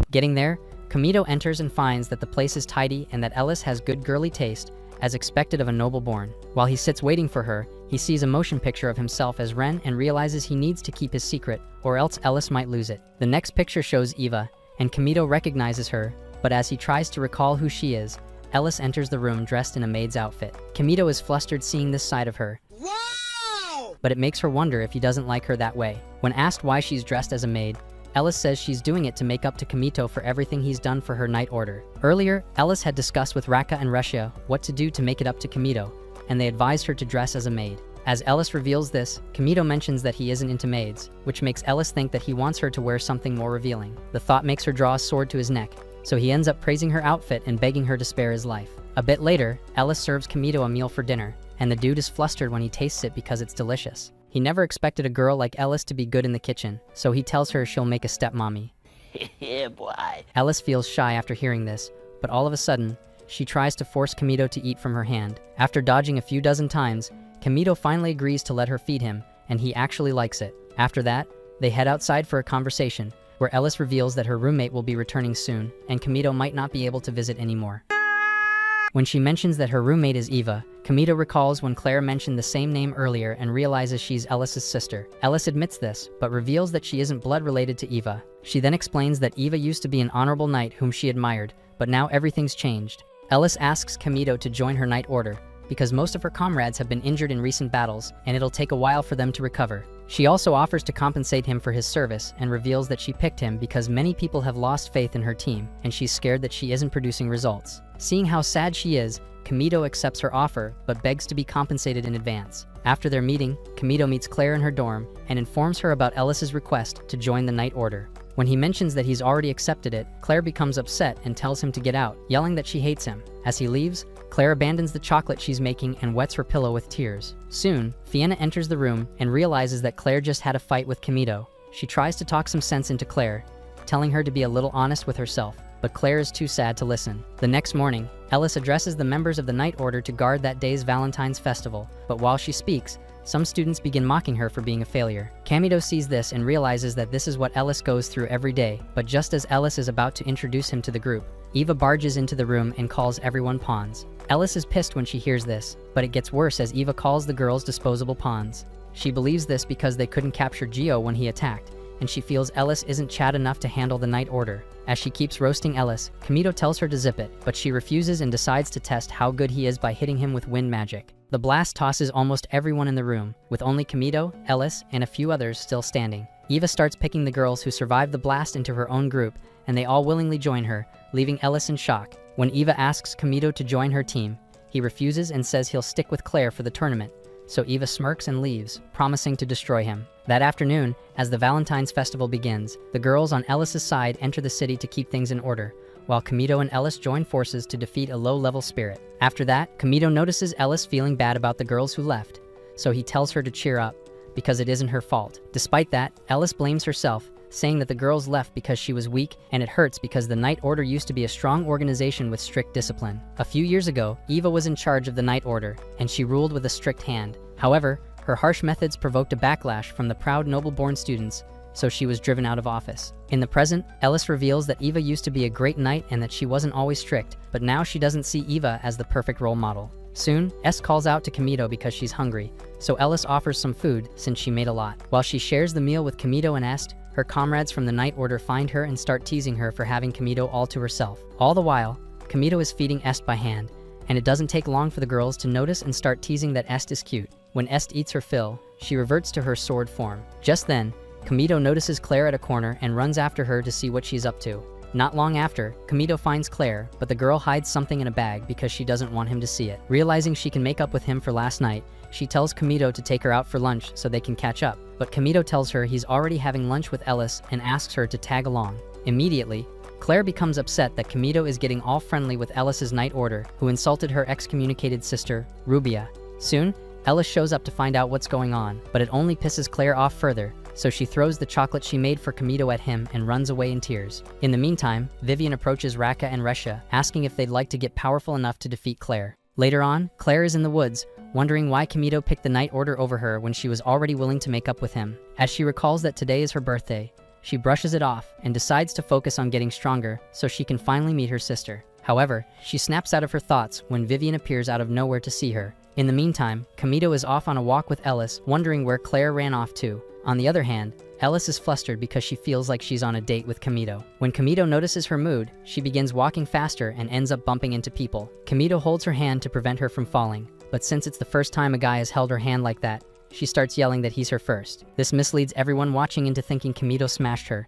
Getting there, Kamito enters and finds that the place is tidy and that Ellis has good girly taste, as expected of a noble-born. While he sits waiting for her, he sees a motion picture of himself as Ren and realizes he needs to keep his secret, or else Ellis might lose it. The next picture shows Eva, and Kamito recognizes her, but as he tries to recall who she is, Ellis enters the room dressed in a maid's outfit. Kamito is flustered seeing this side of her, but it makes her wonder if he doesn't like her that way. When asked why she's dressed as a maid, Ellis says she's doing it to make up to Kamito for everything he's done for her night order. Earlier, Ellis had discussed with Raka and Resha what to do to make it up to Kamito, and they advised her to dress as a maid. As Ellis reveals this, Kamito mentions that he isn't into maids, which makes Ellis think that he wants her to wear something more revealing. The thought makes her draw a sword to his neck, so he ends up praising her outfit and begging her to spare his life. A bit later, Ellis serves Kamito a meal for dinner, and the dude is flustered when he tastes it because it's delicious. He never expected a girl like Ellis to be good in the kitchen, so he tells her she'll make a stepmommy. Yeah, boy. Ellis feels shy after hearing this, but all of a sudden, she tries to force Kamito to eat from her hand. After dodging a few dozen times, Kamito finally agrees to let her feed him, and he actually likes it. After that, they head outside for a conversation, where Ellis reveals that her roommate will be returning soon, and Kamito might not be able to visit anymore. When she mentions that her roommate is Eva, Kamito recalls when Claire mentioned the same name earlier and realizes she's Ellis's sister. Ellis admits this, but reveals that she isn't blood related to Eva. She then explains that Eva used to be an honorable knight whom she admired, but now everything's changed. Ellis asks Kamito to join her night order, because most of her comrades have been injured in recent battles, and it'll take a while for them to recover. She also offers to compensate him for his service and reveals that she picked him because many people have lost faith in her team, and she's scared that she isn't producing results. Seeing how sad she is, Kamito accepts her offer, but begs to be compensated in advance. After their meeting, Kamito meets Claire in her dorm and informs her about Ellis's request to join the night order. When he mentions that he's already accepted it, Claire becomes upset and tells him to get out, yelling that she hates him. As he leaves, Claire abandons the chocolate she's making and wets her pillow with tears. Soon, Fiona enters the room and realizes that Claire just had a fight with Kamito. She tries to talk some sense into Claire, telling her to be a little honest with herself, but Claire is too sad to listen. The next morning, Ellis addresses the members of the Night Order to guard that day's Valentine's festival, but while she speaks, some students begin mocking her for being a failure. Kamito sees this and realizes that this is what Ellis goes through every day, but just as Ellis is about to introduce him to the group, Eva barges into the room and calls everyone pawns. Ellis is pissed when she hears this, but it gets worse as Eva calls the girls disposable pawns. She believes this because they couldn't capture Gio when he attacked, and she feels Ellis isn't Chad enough to handle the Night Order. As she keeps roasting Ellis, Kamito tells her to zip it, but she refuses and decides to test how good he is by hitting him with wind magic. The blast tosses almost everyone in the room, with only Kamito, Ellis, and a few others still standing. Eva starts picking the girls who survived the blast into her own group, and they all willingly join her, leaving Ellis in shock. When Eva asks Kamito to join her team, he refuses and says he'll stick with Claire for the tournament, so Eva smirks and leaves, promising to destroy him. That afternoon, as the Valentine's festival begins, the girls on Ellis's side enter the city to keep things in order, while Kamito and Ellis join forces to defeat a low-level spirit. After that, Kamito notices Ellis feeling bad about the girls who left, so he tells her to cheer up, because it isn't her fault. Despite that, Ellis blames herself, saying that the girls left because she was weak, and it hurts because the Night Order used to be a strong organization with strict discipline. A few years ago, Eva was in charge of the Night Order, and she ruled with a strict hand. However, her harsh methods provoked a backlash from the proud noble-born students, so she was driven out of office. In the present, Ellis reveals that Eva used to be a great knight and that she wasn't always strict, but now she doesn't see Eva as the perfect role model. Soon, S calls out to Kamito because she's hungry, so Ellis offers some food since she made a lot. While she shares the meal with Kamito and Est, her comrades from the Night Order find her and start teasing her for having Kamito all to herself. All the while, Kamito is feeding Est by hand, and it doesn't take long for the girls to notice and start teasing that Est is cute. When Est eats her fill, she reverts to her sword form. Just then, Kamito notices Claire at a corner and runs after her to see what she's up to. Not long after, Kamito finds Claire, but the girl hides something in a bag because she doesn't want him to see it. Realizing she can make up with him for last night, she tells Kamito to take her out for lunch so they can catch up. But Kamito tells her he's already having lunch with Ellis and asks her to tag along. Immediately, Claire becomes upset that Kamito is getting all friendly with Ellis's Night Order, who insulted her excommunicated sister, Rubia. Soon, Ellis shows up to find out what's going on, but it only pisses Claire off further, so she throws the chocolate she made for Kamito at him and runs away in tears. In the meantime, Vivian approaches Raka and Resha, asking if they'd like to get powerful enough to defeat Claire. Later on, Claire is in the woods, wondering why Kamito picked the Night Order over her when she was already willing to make up with him. As she recalls that today is her birthday, she brushes it off and decides to focus on getting stronger so she can finally meet her sister. However, she snaps out of her thoughts when Vivian appears out of nowhere to see her. In the meantime, Kamito is off on a walk with Ellis, wondering where Claire ran off to. On the other hand, Ellis is flustered because she feels like she's on a date with Kamito. When Kamito notices her mood, she begins walking faster and ends up bumping into people. Kamito holds her hand to prevent her from falling, but since it's the first time a guy has held her hand like that, she starts yelling that he's her first. This misleads everyone watching into thinking Kamito smashed her.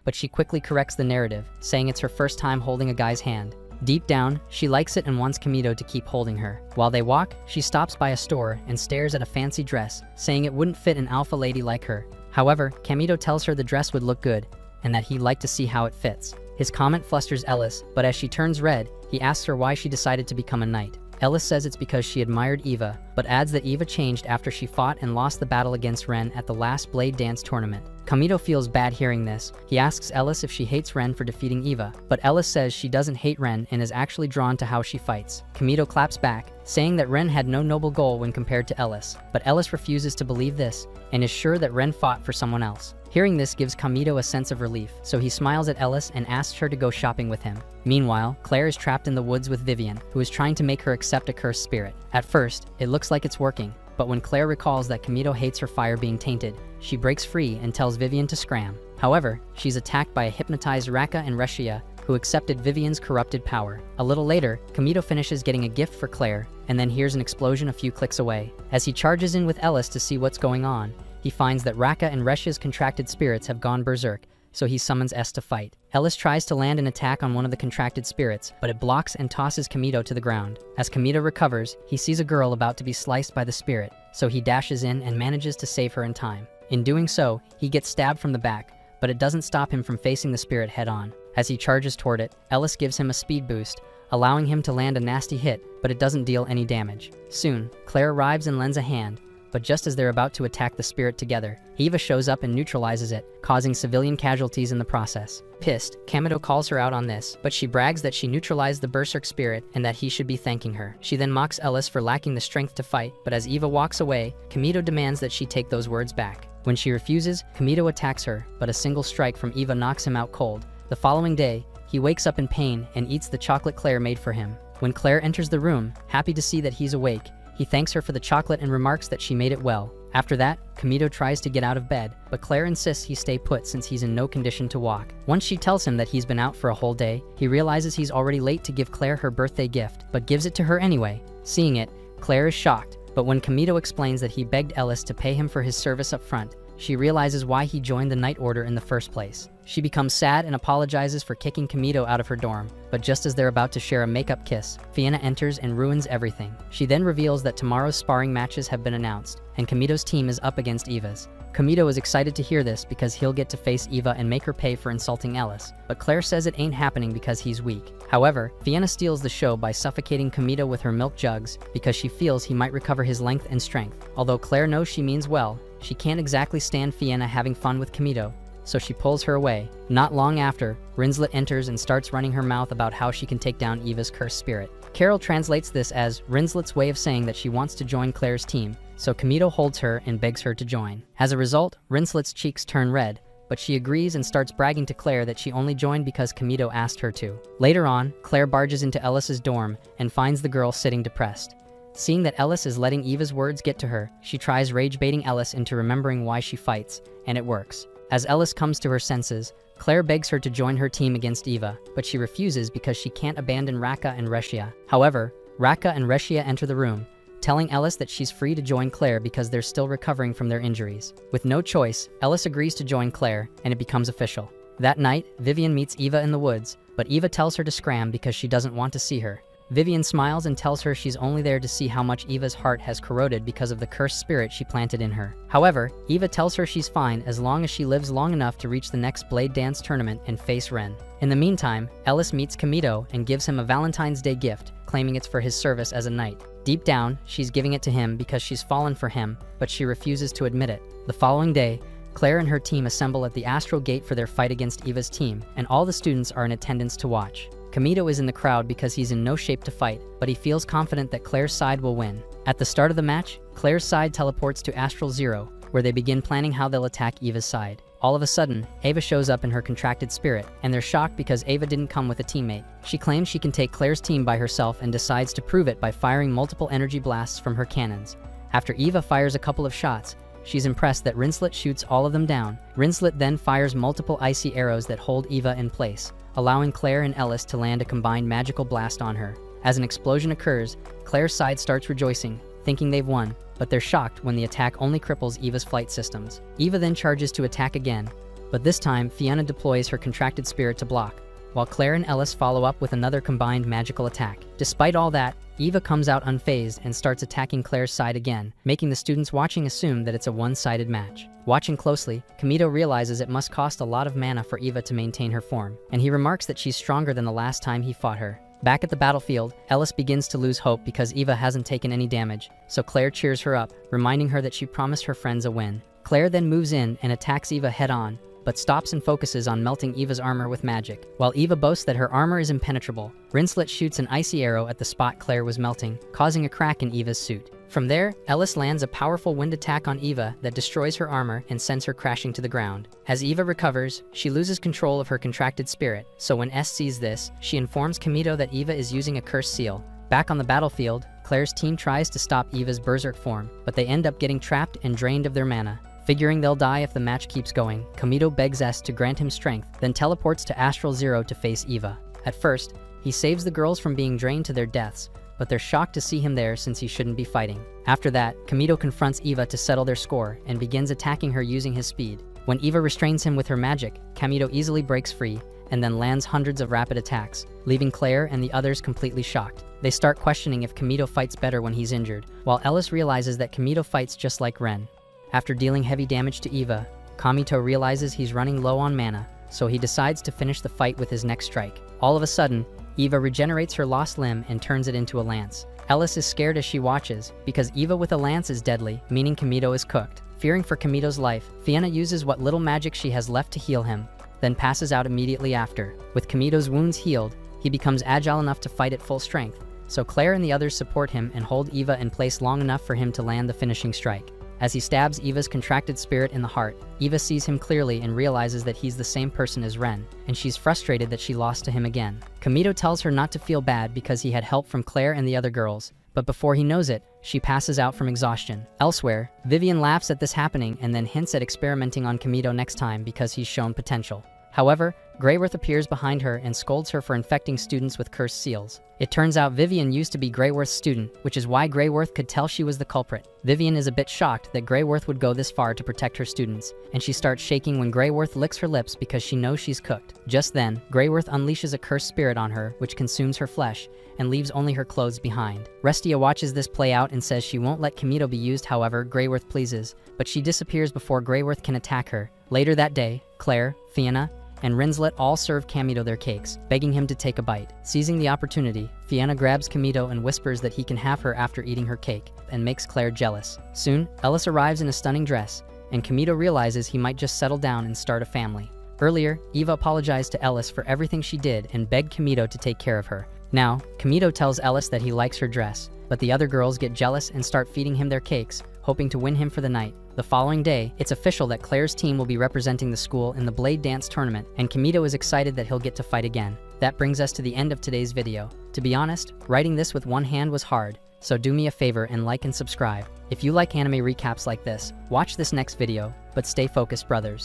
But she quickly corrects the narrative, saying it's her first time holding a guy's hand. Deep down, she likes it and wants Kamito to keep holding her. While they walk, she stops by a store and stares at a fancy dress, saying it wouldn't fit an alpha lady like her. However, Kamito tells her the dress would look good, and that he'd like to see how it fits. His comment flusters Ellis, but as she turns red, he asks her why she decided to become a knight. Ellis says it's because she admired Eva, but adds that Eva changed after she fought and lost the battle against Ren at the last Blade Dance tournament. Kamito feels bad hearing this. He asks Ellis if she hates Ren for defeating Eva, but Ellis says she doesn't hate Ren and is actually drawn to how she fights. Kamito claps back, saying that Ren had no noble goal when compared to Ellis, but Ellis refuses to believe this and is sure that Ren fought for someone else. Hearing this gives Kamito a sense of relief, so he smiles at Ellis and asks her to go shopping with him. Meanwhile, Claire is trapped in the woods with Vivian, who is trying to make her accept a cursed spirit. At first, it looks like it's working, but when Claire recalls that Kamito hates her fire being tainted, she breaks free and tells Vivian to scram. However, she's attacked by a hypnotized Raka and Reshia, who accepted Vivian's corrupted power. A little later, Kamito finishes getting a gift for Claire, and then hears an explosion a few clicks away. As he charges in with Ellis to see what's going on, he finds that Raka and Reshia's contracted spirits have gone berserk, so he summons S to fight. Ellis tries to land an attack on one of the contracted spirits, but it blocks and tosses Kamito to the ground. As Kamito recovers, he sees a girl about to be sliced by the spirit, so he dashes in and manages to save her in time. In doing so, he gets stabbed from the back, but it doesn't stop him from facing the spirit head-on. As he charges toward it, Ellis gives him a speed boost, allowing him to land a nasty hit, but it doesn't deal any damage. Soon, Claire arrives and lends a hand, but just as they're about to attack the spirit together, Eva shows up and neutralizes it, causing civilian casualties in the process. Pissed, Kamito calls her out on this, but she brags that she neutralized the berserk spirit and that he should be thanking her. She then mocks Ellis for lacking the strength to fight, but as Eva walks away, Kamito demands that she take those words back. When she refuses, Kamito attacks her, but a single strike from Eva knocks him out cold. The following day, he wakes up in pain and eats the chocolate Claire made for him. When Claire enters the room, happy to see that he's awake, he thanks her for the chocolate and remarks that she made it well. After that, Kamito tries to get out of bed, but Claire insists he stay put since he's in no condition to walk. Once she tells him that he's been out for a whole day, he realizes he's already late to give Claire her birthday gift, but gives it to her anyway. Seeing it, Claire is shocked, but when Kamito explains that he begged Ellis to pay him for his service up front, she realizes why he joined the Night Order in the first place. She becomes sad and apologizes for kicking Kamito out of her dorm, but just as they're about to share a makeup kiss, Fianna enters and ruins everything. She then reveals that tomorrow's sparring matches have been announced, and Kamito's team is up against Eva's. Kamito is excited to hear this because he'll get to face Eva and make her pay for insulting Ellis, but Claire says it ain't happening because he's weak. However, Fianna steals the show by suffocating Kamito with her milk jugs because she feels he might recover his length and strength. Although Claire knows she means well, she can't exactly stand Fianna having fun with Kamito, so she pulls her away. Not long after, Rinslet enters and starts running her mouth about how she can take down Eva's cursed spirit. Carol translates this as Rinslet's way of saying that she wants to join Claire's team, so Kamito holds her and begs her to join. As a result, Rinslet's cheeks turn red, but she agrees and starts bragging to Claire that she only joined because Kamito asked her to. Later on, Claire barges into Ellis's dorm and finds the girl sitting depressed. Seeing that Ellis is letting Eva's words get to her, she tries rage-baiting Ellis into remembering why she fights, and it works. As Ellis comes to her senses, Claire begs her to join her team against Eva, but she refuses because she can't abandon Raka and Reshia. However, Raka and Reshia enter the room, telling Ellis that she's free to join Claire because they're still recovering from their injuries. With no choice, Ellis agrees to join Claire, and it becomes official. That night, Vivian meets Eva in the woods, but Eva tells her to scram because she doesn't want to see her. Vivian smiles and tells her she's only there to see how much Eva's heart has corroded because of the cursed spirit she planted in her. However, Eva tells her she's fine as long as she lives long enough to reach the next Blade Dance tournament and face Ren. In the meantime, Ellis meets Kamito and gives him a Valentine's Day gift, claiming it's for his service as a knight. Deep down, she's giving it to him because she's fallen for him, but she refuses to admit it. The following day, Claire and her team assemble at the Astral Gate for their fight against Eva's team, and all the students are in attendance to watch. Kamito is in the crowd because he's in no shape to fight, but he feels confident that Claire's side will win. At the start of the match, Claire's side teleports to Astral Zero, where they begin planning how they'll attack Eva's side. All of a sudden, Ava shows up in her contracted spirit, and they're shocked because Ava didn't come with a teammate. She claims she can take Claire's team by herself and decides to prove it by firing multiple energy blasts from her cannons. After Eva fires a couple of shots, she's impressed that Rinslet shoots all of them down. Rinslet then fires multiple icy arrows that hold Eva in place, allowing Claire and Ellis to land a combined magical blast on her. As an explosion occurs, Claire's side starts rejoicing, thinking they've won, but they're shocked when the attack only cripples Eva's flight systems. Eva then charges to attack again, but this time Fiona deploys her contracted spirit to block, while Claire and Ellis follow up with another combined magical attack. Despite all that, Eva comes out unfazed and starts attacking Claire's side again, making the students watching assume that it's a one-sided match. Watching closely, Kamito realizes it must cost a lot of mana for Eva to maintain her form, and he remarks that she's stronger than the last time he fought her. Back at the battlefield, Ellis begins to lose hope because Eva hasn't taken any damage, so Claire cheers her up, reminding her that she promised her friends a win. Claire then moves in and attacks Eva head-on, but stops and focuses on melting Eva's armor with magic. While Eva boasts that her armor is impenetrable, Rinslet shoots an icy arrow at the spot Claire was melting, causing a crack in Eva's suit. From there, Ellis lands a powerful wind attack on Eva that destroys her armor and sends her crashing to the ground. As Eva recovers, she loses control of her contracted spirit, so when S sees this, she informs Kamito that Eva is using a cursed seal. Back on the battlefield, Claire's team tries to stop Eva's berserk form, but they end up getting trapped and drained of their mana. Figuring they'll die if the match keeps going, Kamito begs S to grant him strength, then teleports to Astral Zero to face Eva. At first, he saves the girls from being drained to their deaths, but they're shocked to see him there since he shouldn't be fighting. After that, Kamito confronts Eva to settle their score and begins attacking her using his speed. When Eva restrains him with her magic, Kamito easily breaks free and then lands hundreds of rapid attacks, leaving Claire and the others completely shocked. They start questioning if Kamito fights better when he's injured, while Ellis realizes that Kamito fights just like Ren. After dealing heavy damage to Eva, Kamito realizes he's running low on mana, so he decides to finish the fight with his next strike. All of a sudden, Eva regenerates her lost limb and turns it into a lance. Ellis is scared as she watches, because Eva with a lance is deadly, meaning Kamito is cooked. Fearing for Kamito's life, Fiona uses what little magic she has left to heal him, then passes out immediately after. With Kamito's wounds healed, he becomes agile enough to fight at full strength, so Claire and the others support him and hold Eva in place long enough for him to land the finishing strike. As he stabs Eva's contracted spirit in the heart, Eva sees him clearly and realizes that he's the same person as Ren, and she's frustrated that she lost to him again. Kamito tells her not to feel bad because he had help from Claire and the other girls, but before he knows it, she passes out from exhaustion. Elsewhere, Vivian laughs at this happening and then hints at experimenting on Kamito next time because he's shown potential. However, Greyworth appears behind her and scolds her for infecting students with cursed seals. It turns out Vivian used to be Greyworth's student, which is why Greyworth could tell she was the culprit. Vivian is a bit shocked that Greyworth would go this far to protect her students, and she starts shaking when Greyworth licks her lips because she knows she's cooked. Just then, Greyworth unleashes a cursed spirit on her, which consumes her flesh, and leaves only her clothes behind. Restia watches this play out and says she won't let Kamito be used, however, Greyworth pleases, but she disappears before Greyworth can attack her. Later that day, Claire, Fiona, and Rinslet all serve Kamito their cakes, begging him to take a bite. Seizing the opportunity, Fiona grabs Kamito and whispers that he can have her after eating her cake, and makes Claire jealous. Soon, Ellis arrives in a stunning dress, and Kamito realizes he might just settle down and start a family. Earlier, Eva apologized to Ellis for everything she did and begged Kamito to take care of her. Now, Kamito tells Ellis that he likes her dress, but the other girls get jealous and start feeding him their cakes, hoping to win him for the night. The following day, it's official that Claire's team will be representing the school in the Blade Dance tournament, and Kamito is excited that he'll get to fight again. That brings us to the end of today's video. To be honest, writing this with one hand was hard, so do me a favor and like and subscribe. If you like anime recaps like this, watch this next video, but stay focused, brothers.